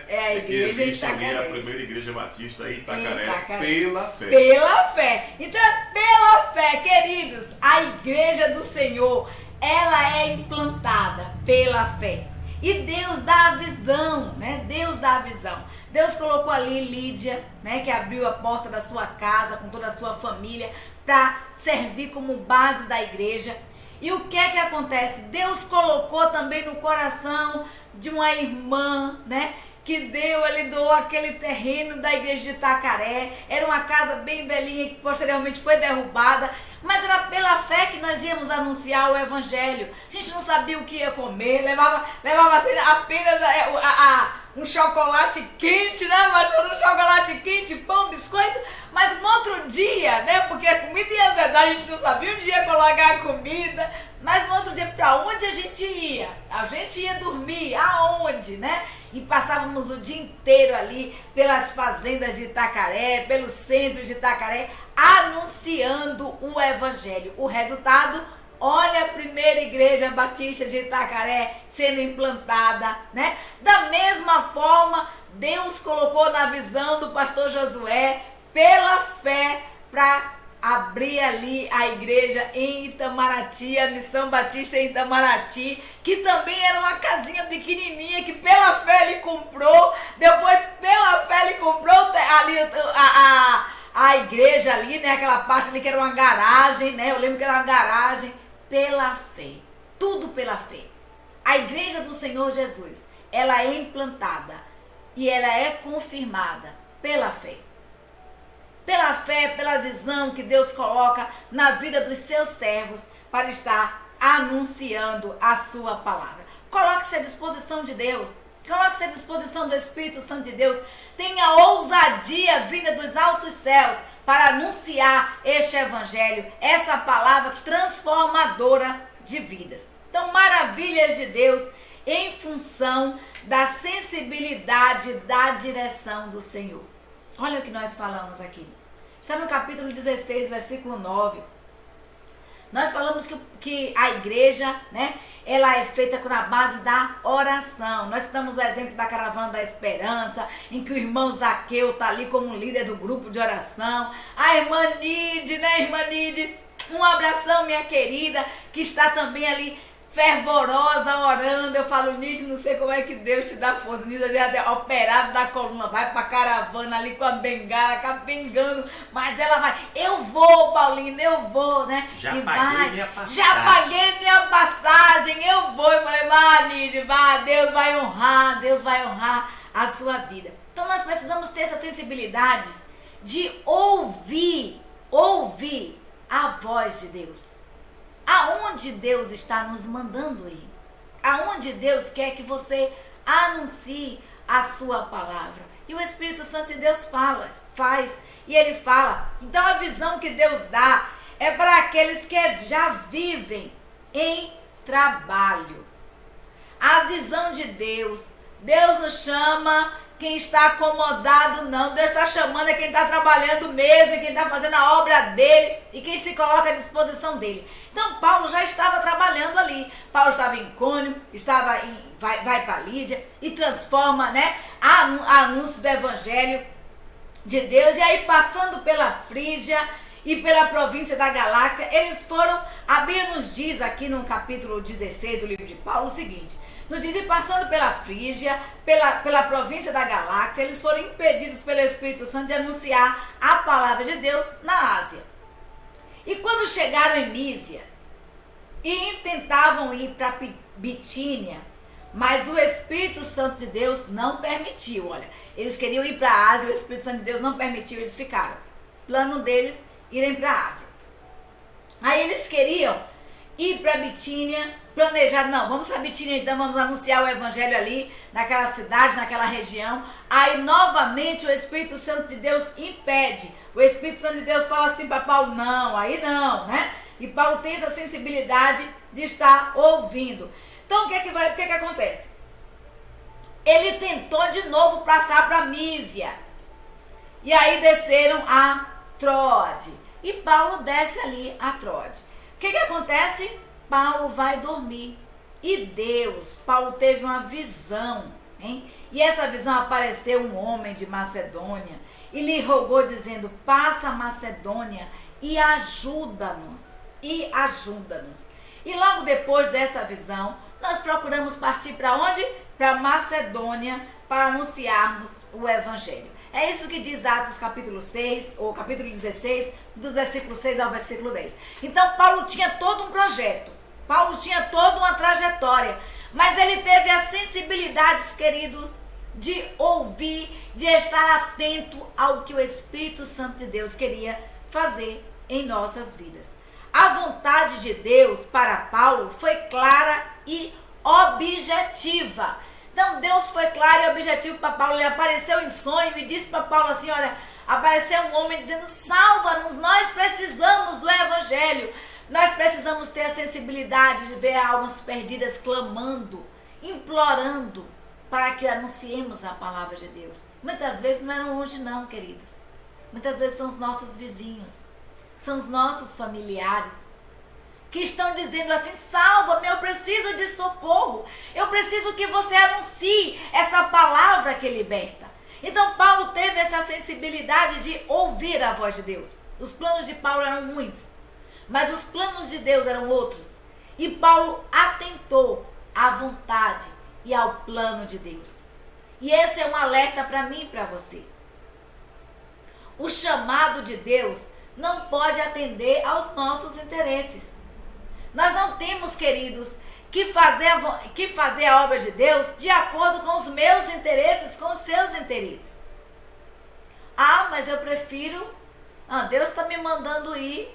É que existe ali Itacaré. a primeira igreja batista em Itacaré, Itacaré. pela fé. Pela fé. Então, pela fé, queridos, a igreja do Senhor, ela é implantada pela fé. E Deus dá a visão, né? Deus dá a visão. Deus colocou ali Lídia, né, que abriu a porta da sua casa com toda a sua família para servir como base da igreja. E o que é que acontece? Deus colocou também no coração de uma irmã, né, que ele doou aquele terreno da igreja de Itacaré. Era uma casa bem velhinha que posteriormente foi derrubada, mas era pela fé que nós íamos anunciar o evangelho. A gente não sabia o que ia comer, levava assim, apenas um chocolate quente, né? Mas um chocolate quente, pão, biscoito, mas no outro dia, né? Porque a comida ia azedar, a gente não sabia onde ia colocar a comida, mas no outro dia, para onde a gente ia? A gente ia dormir, aonde, né? E passávamos o dia inteiro ali pelas fazendas de Itacaré, pelo centro de Itacaré, anunciando o evangelho. O resultado, olha a primeira igreja batista de Itacaré sendo implantada, né? Da mesma forma, Deus colocou na visão do pastor Josué, pela fé, para abrir ali a igreja em Itamaraty, a Missão Batista em Itamaraty, que também era uma casinha pequenininha que pela fé ele comprou. Depois, pela fé ele comprou ali a igreja ali, né? Aquela parte ali que era uma garagem, né? Eu lembro que era uma garagem. Pela fé, tudo pela fé. A igreja do Senhor Jesus, ela é implantada e ela é confirmada pela fé. Pela fé, pela visão que Deus coloca na vida dos seus servos para estar anunciando a sua palavra. Coloque-se à disposição de Deus. Coloque-se à disposição do Espírito Santo de Deus. Tenha ousadia vinda dos altos céus para anunciar este evangelho, essa palavra transformadora de vidas. Então, maravilhas de Deus em função da sensibilidade da direção do Senhor. Olha o que nós falamos aqui. Está no capítulo 16, versículo 9. Nós falamos que a igreja, né, ela é feita na base da oração. Nós citamos o exemplo da Caravana da Esperança, em que o irmão Zaqueu está ali como líder do grupo de oração. A irmã Nide, né, irmã Nide? Um abração, minha querida, que está também ali fervorosa, orando. Eu falo, Nide, não sei como é que Deus te dá força. Nide é operado da coluna, vai pra caravana ali com a bengala, capengando, mas ela vai. Eu vou, Paulina, eu vou, né? Já e paguei vai. minha passagem. Já paguei minha passagem, eu vou. Eu falei, vai, Nide, vai, Deus vai honrar a sua vida. Então nós precisamos ter essa sensibilidade de ouvir a voz de Deus. Aonde Deus está nos mandando ir? Aonde Deus quer que você anuncie a sua palavra? E o Espírito Santo de Deus faz, e ele fala. Então a visão que Deus dá é para aqueles que já vivem em trabalho. A visão de Deus nos chama quem está acomodado, não. Deus está chamando quem está trabalhando mesmo, quem está fazendo a obra dele e quem se coloca à disposição dele. Então Paulo já estava trabalhando ali. Paulo estava em Icônio, vai para Lídia e transforma, né, anúncio do evangelho de Deus. E aí, passando pela Frígia e pela província da Galácia, eles foram, a Bíblia nos diz aqui no capítulo 16 do livro de Paulo o seguinte: nos diz, e passando pela Frígia, pela província da Galáxia, eles foram impedidos pelo Espírito Santo de anunciar a palavra de Deus na Ásia. E quando chegaram em Mísia, e tentavam ir para Bitínia, mas o Espírito Santo de Deus não permitiu. Olha, eles queriam ir para a Ásia, o Espírito Santo de Deus não permitiu, eles ficaram. Plano deles, irem para a Ásia. Aí eles queriam ir para Bitínia, planejaram, não, vamos para Bitínia então, vamos anunciar o evangelho ali, naquela cidade, naquela região. Aí novamente o Espírito Santo de Deus impede. O Espírito Santo de Deus fala assim para Paulo, não, aí não, né? E Paulo tem essa sensibilidade de estar ouvindo. Então o que acontece? Ele tentou de novo passar para Mísia. E aí desceram a Troade. E Paulo desce ali a Troade. O que acontece? Paulo vai dormir. E Paulo teve uma visão, hein? E essa visão apareceu um homem de Macedônia e lhe rogou dizendo: passa a Macedônia e ajuda-nos. E logo depois dessa visão, nós procuramos partir para onde? Para Macedônia, para anunciarmos o Evangelho. É isso que diz Atos capítulo 6, ou capítulo 16, dos versículos 6 ao versículo 10. Então Paulo tinha todo um projeto, Paulo tinha toda uma trajetória, mas ele teve a sensibilidade, queridos, de ouvir, de estar atento ao que o Espírito Santo de Deus queria fazer em nossas vidas. A vontade de Deus para Paulo foi clara e objetiva. Então Deus foi claro e objetivo para Paulo. Ele apareceu em sonho e disse para Paulo assim: olha, apareceu um homem dizendo: salva-nos, nós precisamos do Evangelho. Nós precisamos ter a sensibilidade de ver almas perdidas clamando, implorando para que anunciemos a palavra de Deus. Muitas vezes não é longe não, queridos. Muitas vezes são os nossos vizinhos, são os nossos familiares, que estão dizendo assim: salva-me, eu preciso de socorro, eu preciso que você anuncie essa palavra que liberta. Então Paulo teve essa sensibilidade de ouvir a voz de Deus. Os planos de Paulo eram ruins, mas os planos de Deus eram outros. E Paulo atentou à vontade e ao plano de Deus. E esse é um alerta para mim e para você. O chamado de Deus não pode atender aos nossos interesses. Nós não temos, queridos, que fazer a obra de Deus de acordo com os meus interesses, com os seus interesses. Ah, mas eu prefiro... Deus está me mandando ir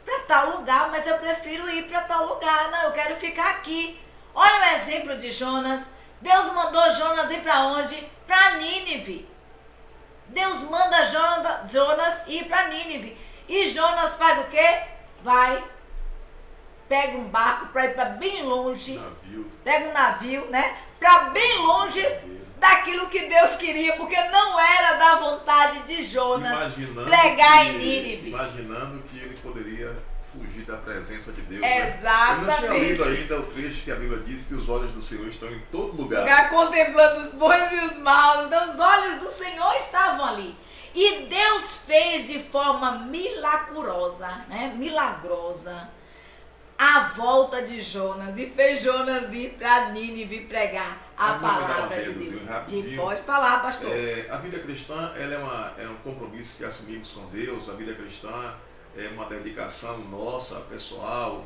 para tal lugar, mas eu prefiro ir para tal lugar. Não, eu quero ficar aqui. Olha o exemplo de Jonas. Deus mandou Jonas ir para onde? Para Nínive. Deus manda Jonas ir para Nínive. E Jonas faz o quê? Pega um barco para ir para bem longe. Pega um navio, né? Para bem longe daquilo que Deus queria, porque não era da vontade de Jonas pregar em Nínive. Imaginando que ele poderia fugir da presença de Deus. Exatamente. Eu não tinha lido ainda o trecho que a Bíblia diz que os olhos do Senhor estão em todo lugar. Contemplando os bons e os maus. Então os olhos do Senhor estavam ali. E Deus fez de forma milagrosa, a volta de Jonas. E fez Jonas ir para Nínive pregar a palavra de Deus. Pode falar, pastor. A vida cristã ela é um compromisso que assumimos com Deus. A vida cristã é uma dedicação nossa, pessoal,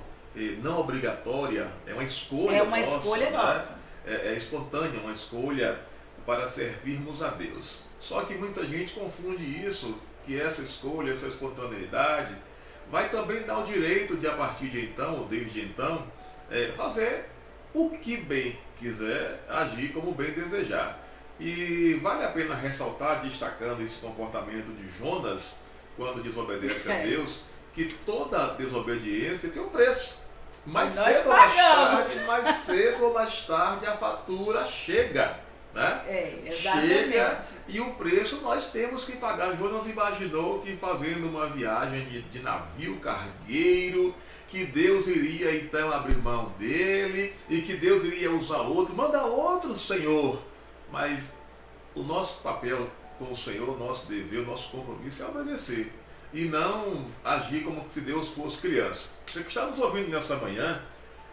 não obrigatória. É uma escolha nossa. Escolha nossa. É espontânea, uma escolha para servirmos a Deus. Só que muita gente confunde isso, que essa escolha, essa espontaneidade, vai também dar o direito de, a partir de então, ou desde então, fazer o que bem quiser, agir como bem desejar. E vale a pena ressaltar, destacando esse comportamento de Jonas, quando desobedece a Deus, que toda desobediência tem um preço. Mais cedo ou mais tarde a fatura chega. Né? Chega, e o preço nós temos que pagar. Jonas imaginou que fazendo uma viagem de navio cargueiro, que Deus iria então abrir mão dele e que Deus iria usar outro. Manda outro, Senhor. Mas o nosso papel com o Senhor, o nosso dever, o nosso compromisso é obedecer e não agir como se Deus fosse criança. Você que está nos ouvindo nessa manhã,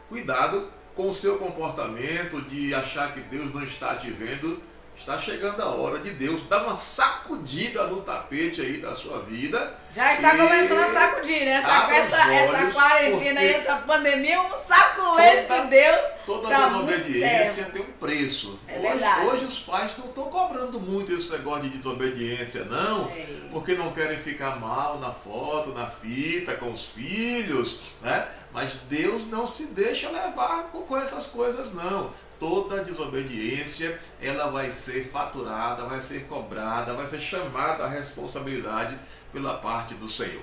cuidado com o seu comportamento de achar que Deus não está te vendo. Está chegando a hora de Deus dar uma sacudida no tapete aí da sua vida. Já está começando a sacudir, né? Essa quarentena aí, essa pandemia, um saculete de Deus. Toda desobediência tem um preço. Verdade. Hoje os pais não estão cobrando muito esse negócio de desobediência, não. Porque não querem ficar mal na foto, na fita, com os filhos, né? Mas Deus não se deixa levar com essas coisas, não. Toda desobediência, ela vai ser faturada, vai ser cobrada, vai ser chamada à responsabilidade pela parte do Senhor.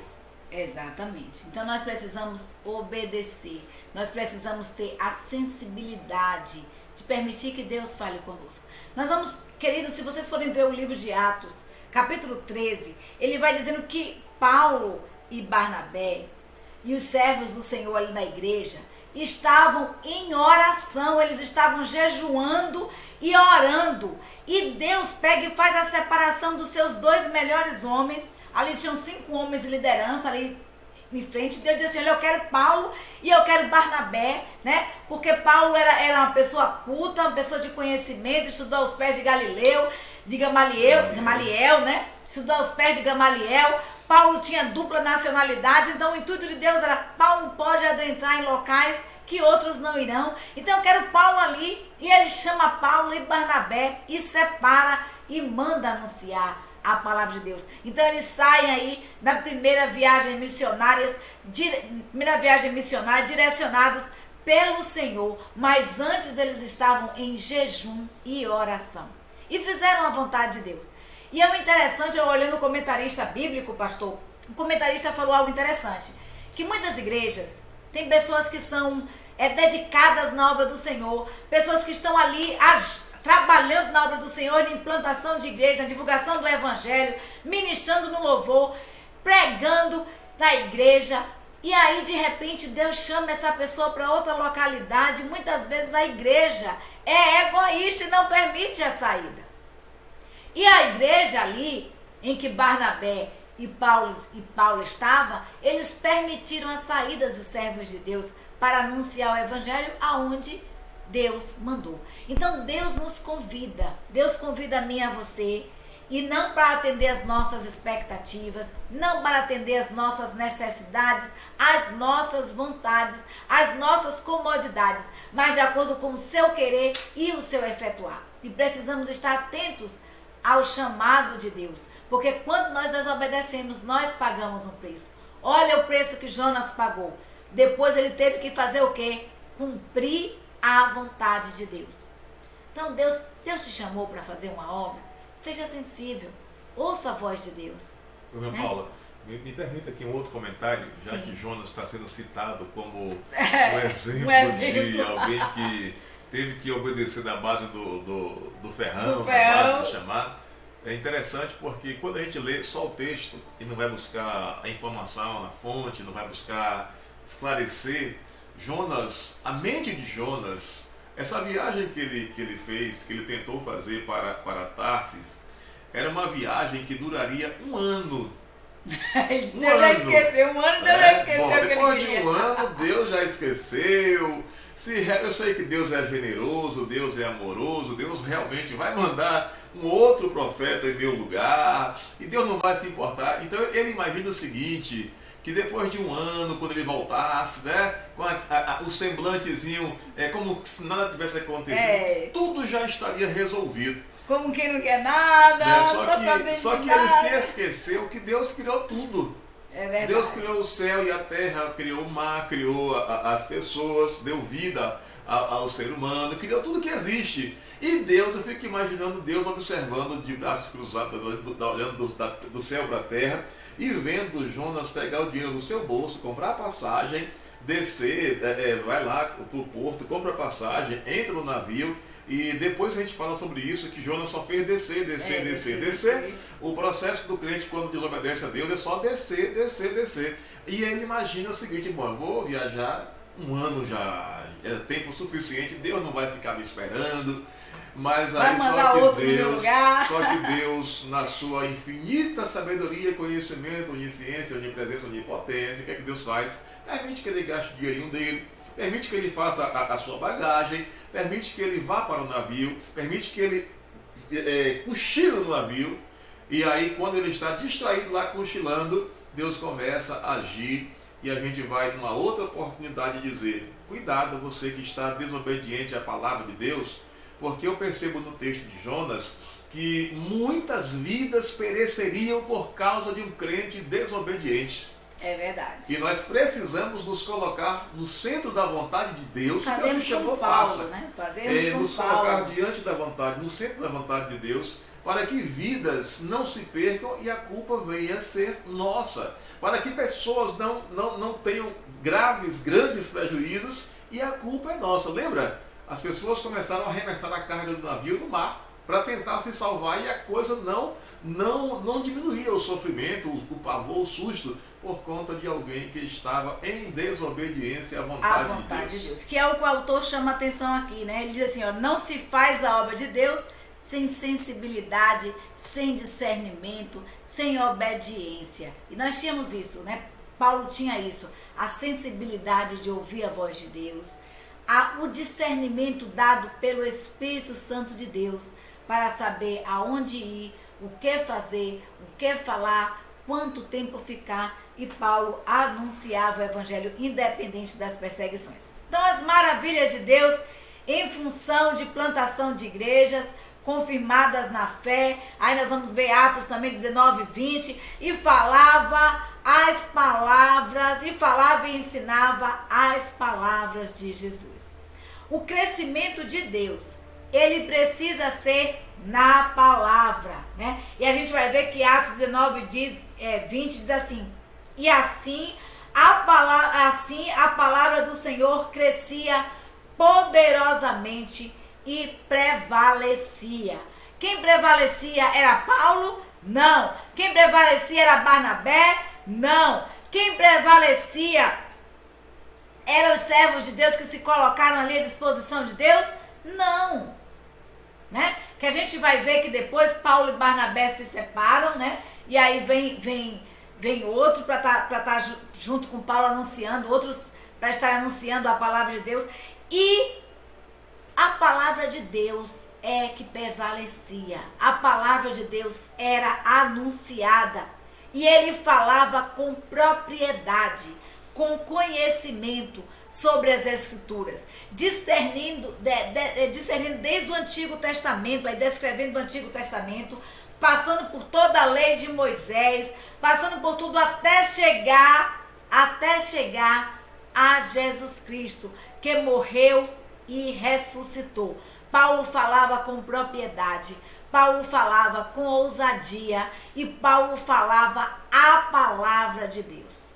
Exatamente. Então nós precisamos obedecer. Nós precisamos ter a sensibilidade de permitir que Deus fale conosco. Nós vamos, queridos, se vocês forem ver o livro de Atos, capítulo 13, ele vai dizendo que Paulo e Barnabé e os servos do Senhor ali na igreja estavam em oração, eles estavam jejuando e orando. E Deus pega e faz a separação dos seus 2 melhores homens. Ali tinham 5 homens de liderança ali em frente. Deus disse assim: olha, eu quero Paulo e eu quero Barnabé, né? Porque Paulo era uma pessoa culta, uma pessoa de conhecimento, estudou aos pés de Gamaliel, né? Estudou aos pés de Gamaliel. Paulo tinha dupla nacionalidade, então o intuito de Deus era: Paulo pode adentrar em locais que outros não irão. Então eu quero Paulo ali. E ele chama Paulo e Barnabé e separa e manda anunciar a palavra de Deus. Então eles saem aí na primeira viagem missionária direcionados pelo Senhor, mas antes eles estavam em jejum e oração e fizeram a vontade de Deus. E é interessante, eu olhando o comentarista bíblico, pastor, o comentarista falou algo interessante, que muitas igrejas têm pessoas que são dedicadas na obra do Senhor, pessoas que estão ali trabalhando na obra do Senhor, na implantação de igreja, na divulgação do evangelho, ministrando no louvor, pregando na igreja, e aí de repente Deus chama essa pessoa para outra localidade. Muitas vezes a igreja é egoísta e não permite a saída. E a igreja ali, em que Barnabé e Paulo estavam, eles permitiram as saídas dos servos de Deus para anunciar o evangelho aonde Deus mandou. Então Deus nos convida, Deus convida a mim e a você, e não para atender as nossas expectativas, não para atender as nossas necessidades, as nossas vontades, as nossas comodidades, mas de acordo com o seu querer e o seu efetuar. E precisamos estar atentos ao chamado de Deus, porque quando nós desobedecemos, nós pagamos um preço. Olha o preço que Jonas pagou. Depois ele teve que fazer o quê? Cumprir a vontade de Deus. Então Deus te chamou para fazer uma obra. Seja sensível, ouça a voz de Deus. Irmã Paula, me permita aqui um outro comentário, já Sim. que Jonas está sendo citado como um exemplo de alguém que teve que obedecer da base do ferrão, da base de chamar. É interessante porque quando a gente lê só o texto e não vai buscar a informação na fonte, não vai buscar esclarecer, Jonas, a mente de Jonas, essa viagem que ele fez, que ele tentou fazer para Tarsis, era uma viagem que duraria 1 ano. Deus já esqueceu, um ano Deus já esqueceu o que ele queria. Depois de 1 ano, Deus já esqueceu. Eu sei que Deus é generoso, Deus é amoroso, Deus realmente vai mandar um outro profeta em meu lugar, e Deus não vai se importar. Então ele imagina o seguinte, que depois de 1 ano, quando ele voltasse, né, com o semblantezinho, como se nada tivesse acontecido, tudo já estaria resolvido. Como quem não quer nada, só que ele se esqueceu que Deus criou tudo. É verdade. Deus criou o céu e a terra, criou o mar, criou as pessoas, deu vida ao ser humano, criou tudo que existe. E Deus, eu fico imaginando Deus observando de braços cruzados, olhando do céu para a terra, e vendo Jonas pegar o dinheiro no seu bolso, comprar a passagem, descer, vai lá para o porto, compra a passagem, entra no navio. E depois a gente fala sobre isso, que Jonas só fez descer. O processo do crente quando desobedece a Deus é só descer. E ele imagina o seguinte: bom, eu vou viajar 1 ano já, é tempo suficiente, Deus não vai ficar me esperando. Mas aí só que Deus, na sua infinita sabedoria, conhecimento, onisciência, onipresença, onipotência, o que é que Deus faz? Permite que ele gaste o dinheirinho dele, permite que ele faça a sua bagagem, permite que ele vá para o navio, permite que ele cochile no navio, e aí quando ele está distraído lá cochilando, Deus começa a agir, e a gente vai numa outra oportunidade dizer: cuidado você que está desobediente à palavra de Deus, porque eu percebo no texto de Jonas que muitas vidas pereceriam por causa de um crente desobediente. É verdade. E nós precisamos nos colocar no centro da vontade de Deus, que Deus nos chamou, faça. Né? Nos colocar diante da vontade, no centro da vontade de Deus, para que vidas não se percam e a culpa venha a ser nossa. para que pessoas não tenham grandes prejuízos, e a culpa é nossa. Lembra? As pessoas começaram a arremessar a carga do navio no mar para tentar se salvar, e a coisa não diminuía o sofrimento, o pavor, o susto, por conta de alguém que estava em desobediência à vontade de Deus. Que é o que o autor chama a atenção aqui, né? Ele diz assim, ó, não se faz a obra de Deus sem sensibilidade, sem discernimento, sem obediência. E nós tínhamos isso, né? Paulo tinha isso, a sensibilidade de ouvir a voz de Deus, o discernimento dado pelo Espírito Santo de Deus para saber aonde ir, o que fazer, o que falar, quanto tempo ficar. E Paulo anunciava o evangelho independente das perseguições. Então, as maravilhas de Deus em função de plantação de igrejas confirmadas na fé. Aí nós vamos ver Atos também 19, 20. E falava as palavras, e falava e ensinava as palavras de Jesus. O crescimento de Deus, ele precisa ser na palavra, né? E a gente vai ver que Atos 19, 20 diz assim, e assim a palavra do Senhor crescia poderosamente e prevalecia. Quem prevalecia era Paulo? Não. Quem prevalecia era Barnabé? Não. Quem prevalecia eram os servos de Deus que se colocaram ali à disposição de Deus? Não. Né? Que a gente vai ver que depois Paulo e Barnabé se separam, né? E aí vem outro para estar junto com Paulo anunciando, outros para estar anunciando a palavra de Deus. E a palavra de Deus é que prevalecia. A palavra de Deus era anunciada. E ele falava com propriedade, com conhecimento sobre as Escrituras, discernindo desde o Antigo Testamento, aí descrevendo o Antigo Testamento, passando por toda a lei de Moisés, passando por tudo até chegar a Jesus Cristo, que morreu e ressuscitou. Paulo falava com propriedade, Paulo falava com ousadia e Paulo falava a palavra de Deus.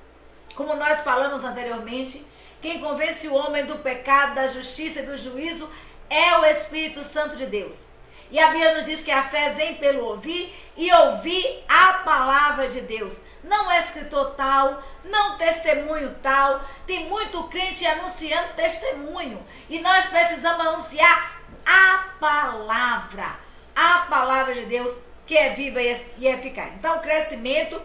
Como nós falamos anteriormente, quem convence o homem do pecado, da justiça e do juízo é o Espírito Santo de Deus. E a Bíblia nos diz que a fé vem pelo ouvir e ouvir a palavra de Deus. Não é escritor tal, não testemunho tal. Tem muito crente anunciando testemunho. E nós precisamos anunciar a palavra de Deus, que é viva e eficaz. Então, o crescimento,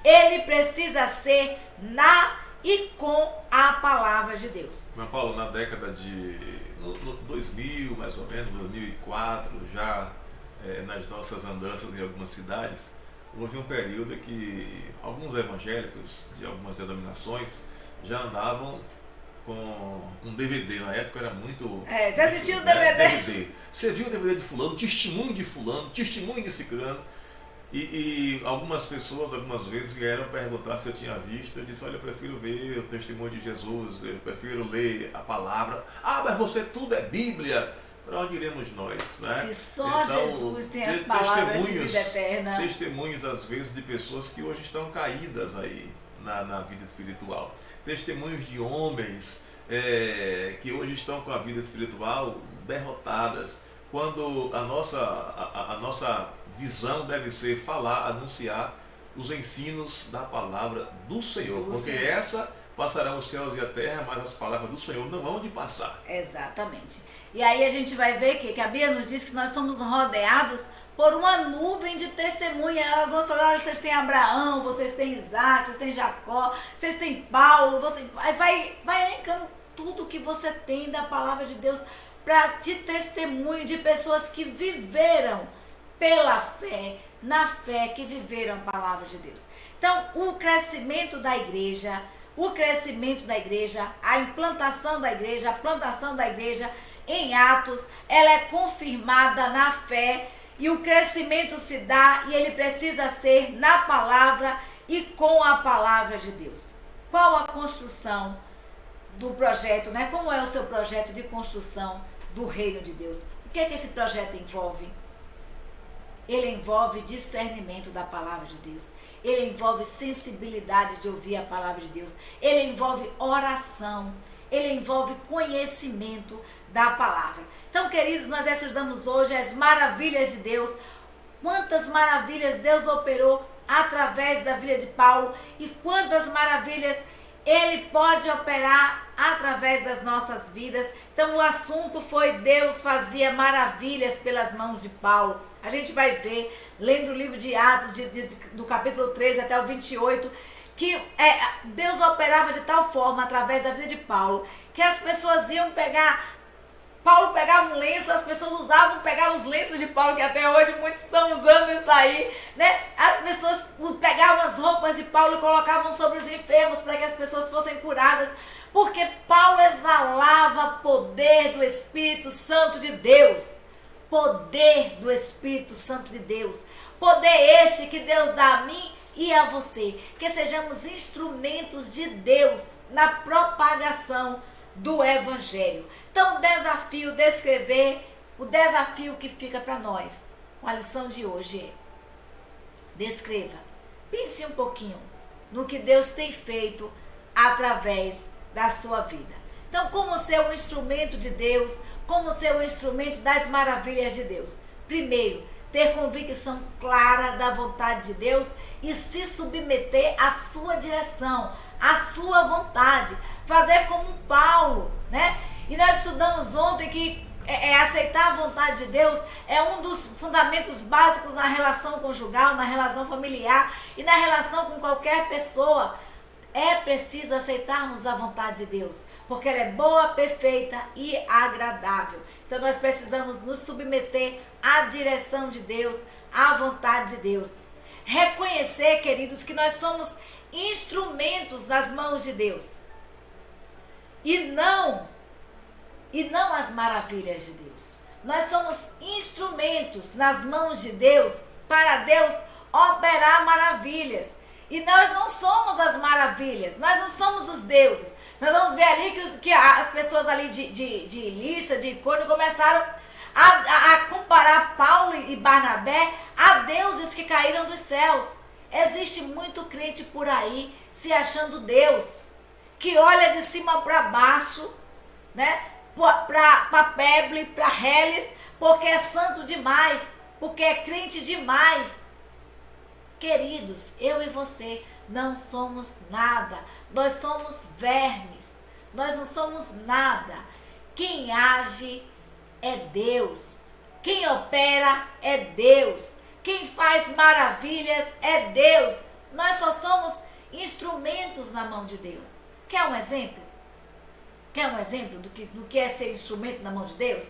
ele precisa ser na e com a palavra de Deus. Mas Paulo, na década de 2000, mais ou menos, 2004, já nas nossas andanças em algumas cidades, houve um período que alguns evangélicos de algumas denominações já andavam com um DVD. Na época era muito... Você assistiu o DVD? Você viu o DVD de fulano, testemunho de ciclano. E algumas pessoas, algumas vezes, vieram perguntar se eu tinha visto. Eu disse, olha, eu prefiro ver o testemunho de Jesus, eu prefiro ler a palavra. Ah, mas tudo é Bíblia. Para onde iremos nós, né? Se só então, Jesus tem as palavras de vida eterna. Testemunhos, às vezes, de pessoas que hoje estão caídas aí na vida espiritual. Testemunhos de homens que hoje estão com a vida espiritual derrotadas. Quando a nossa visão deve ser falar, anunciar os ensinos da palavra do Senhor. Porque essa passarão os céus e a terra, mas as palavras do Senhor não vão de passar. Exatamente. E aí a gente vai ver que a Bíblia nos diz que nós somos rodeados por uma nuvem de testemunha. Elas vão falar, olha, vocês têm Abraão, vocês têm Isaac, vocês têm Jacó, vocês têm Paulo, vai elencando tudo que você tem da palavra de Deus de testemunho de pessoas que viveram pela fé, na fé, que viveram a palavra de Deus. Então, o crescimento da igreja, a implantação da igreja, a plantação da igreja em Atos, ela é confirmada na fé e o crescimento se dá e ele precisa ser na palavra e com a palavra de Deus. Qual a construção do projeto, né? Como é o seu projeto de construção do reino de Deus? O que é que esse projeto envolve? ele envolve discernimento da palavra de Deus. Ele envolve sensibilidade de ouvir a palavra de Deus. Ele envolve oração. Ele envolve conhecimento da palavra. Então, queridos, nós estudamos hoje as maravilhas de Deus. Quantas maravilhas Deus operou através da vida de Paulo e quantas maravilhas Ele pode operar através das nossas vidas. Então o assunto foi Deus fazia maravilhas pelas mãos de Paulo. A gente vai ver, lendo o livro de Atos, do capítulo 13 até o 28, que Deus operava de tal forma através da vida de Paulo, que as pessoas iam pegar... Paulo pegava um lenço, as pessoas pegavam os lenços de Paulo, que até hoje muitos estão usando isso aí, né? As pessoas pegavam as roupas de Paulo e colocavam sobre os enfermos para que as pessoas fossem curadas, porque Paulo exalava poder do Espírito Santo de Deus. Poder do Espírito Santo de Deus. Poder este que Deus dá a mim e a você. Que sejamos instrumentos de Deus na propagação do Evangelho. Então, o desafio o desafio que fica para nós com a lição de hoje é: descreva, pense um pouquinho no que Deus tem feito através da sua vida. Então, como ser um instrumento de Deus, como ser um instrumento das maravilhas de Deus? Primeiro, ter convicção clara da vontade de Deus e se submeter à sua direção, à sua vontade. Fazer como Paulo, né? E nós estudamos ontem que aceitar a vontade de Deus é um dos fundamentos básicos na relação conjugal, na relação familiar e na relação com qualquer pessoa. É preciso aceitarmos a vontade de Deus, porque ela é boa, perfeita e agradável. Então nós precisamos nos submeter à direção de Deus, à vontade de Deus. Reconhecer, queridos, que nós somos instrumentos nas mãos de Deus. E não as maravilhas de Deus. Nós somos instrumentos nas mãos de Deus para Deus operar maravilhas. E nós não somos as maravilhas, nós não somos os deuses. Nós vamos ver ali que as pessoas ali de Listra, de Icônio, começaram a comparar Paulo e Barnabé a deuses que caíram dos céus. Existe muito crente por aí se achando Deus, que olha de cima para baixo, né? Para Peble, para Heles, porque é santo demais, porque é crente demais. Queridos, eu e você não somos nada. Nós somos vermes. Nós não somos nada. Quem age é Deus. Quem opera é Deus. Quem faz maravilhas é Deus. Nós só somos instrumentos na mão de Deus. Quer um exemplo? Quer um exemplo do que é ser instrumento na mão de Deus?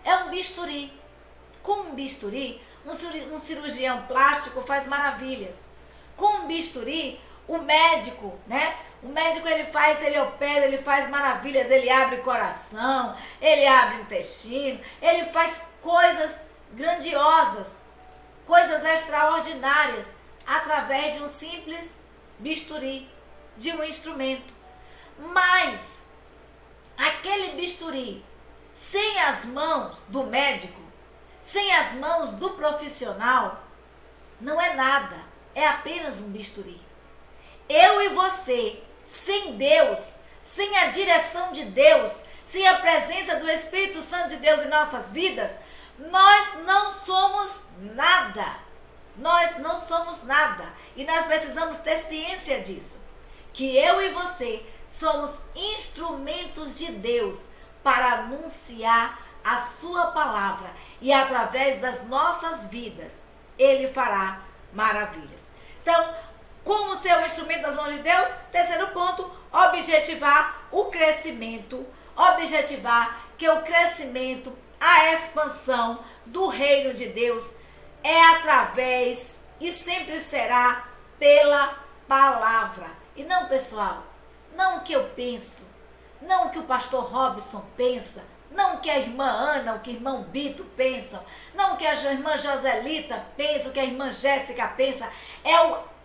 É um bisturi. Com um bisturi, um cirurgião plástico faz maravilhas. Com um bisturi, o médico, né? O médico ele opera, ele faz maravilhas, ele abre coração, ele abre intestino, ele faz coisas grandiosas, coisas extraordinárias, através de um simples bisturi, de um instrumento. Mas aquele bisturi, sem as mãos do médico, sem as mãos do profissional, não é nada, é apenas um bisturi. Eu e você, sem Deus, sem a direção de Deus, sem a presença do Espírito Santo de Deus em nossas vidas, nós não somos nada. Nós não somos nada. E nós precisamos ter ciência disso. Que eu e você somos instrumentos de Deus para anunciar a sua palavra. E através das nossas vidas, Ele fará maravilhas. Então, como ser um instrumento das mãos de Deus? Terceiro ponto, objetivar o crescimento. Objetivar que o crescimento, a expansão do reino de Deus é através e sempre será pela palavra. E não, pessoal, não o que eu penso, não o que o pastor Robson pensa, não o que a irmã Ana, o que o irmão Bito pensam, não o que a irmã Joselita pensa, o que a irmã Jéssica pensa, é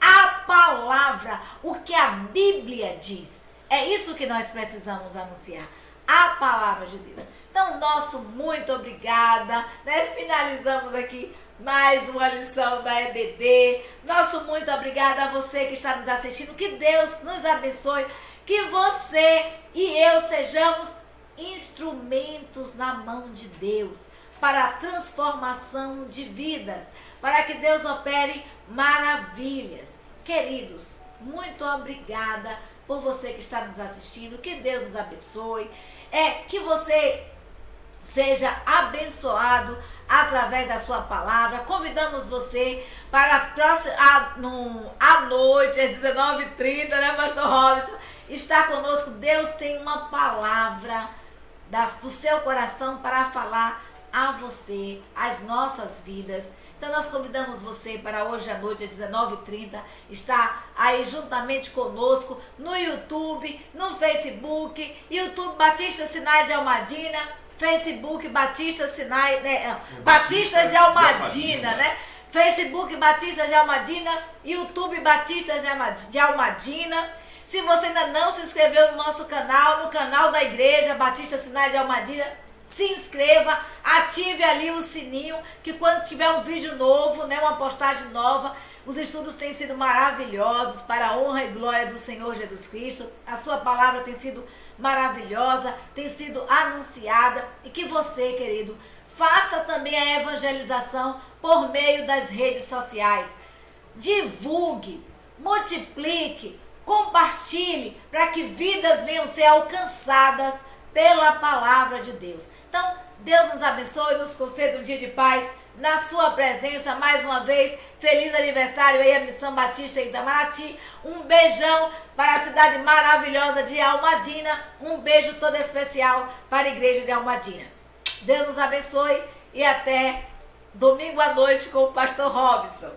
a palavra, o que a Bíblia diz. É isso que nós precisamos anunciar, a palavra de Deus. Então, nosso muito obrigada, né? Finalizamos aqui mais uma lição da EBD. Nosso muito obrigada a você que está nos assistindo. Que Deus nos abençoe. Que você e eu sejamos instrumentos na mão de Deus para a transformação de vidas, para que Deus opere maravilhas. Queridos, muito obrigada por você que está nos assistindo. Que Deus nos abençoe. Que você seja abençoado através da sua palavra. Convidamos você para a próxima à noite, às 19h30, né, Pastor Robson? Está conosco. Deus tem uma palavra do seu coração para falar a você, às nossas vidas. Então nós convidamos você para hoje à noite, às 19h30, estar aí juntamente conosco no YouTube, no Facebook, YouTube Batista Sinai de Almadina, Facebook Batista Sinai, né? Batistas de Almadina, né? Facebook Batista de Almadina, YouTube Batista de Almadina. Se você ainda não se inscreveu no nosso canal, no canal da Igreja Batista Sinai de Almadina, se inscreva, ative ali o sininho, que quando tiver um vídeo novo, né, uma postagem nova, os estudos têm sido maravilhosos para a honra e glória do Senhor Jesus Cristo. A sua palavra tem sido maravilhosa, tem sido anunciada, e que você, querido, faça também a evangelização por meio das redes sociais. Divulgue, multiplique, compartilhe, para que vidas venham ser alcançadas pela palavra de Deus. Então, Deus nos abençoe, nos conceda um dia de paz na sua presença. Mais uma vez, feliz aniversário aí a Missão Batista em Itamaraty. Um beijão para a cidade maravilhosa de Almadina. Um beijo todo especial para a igreja de Almadina. Deus nos abençoe e até domingo à noite com o Pastor Robson.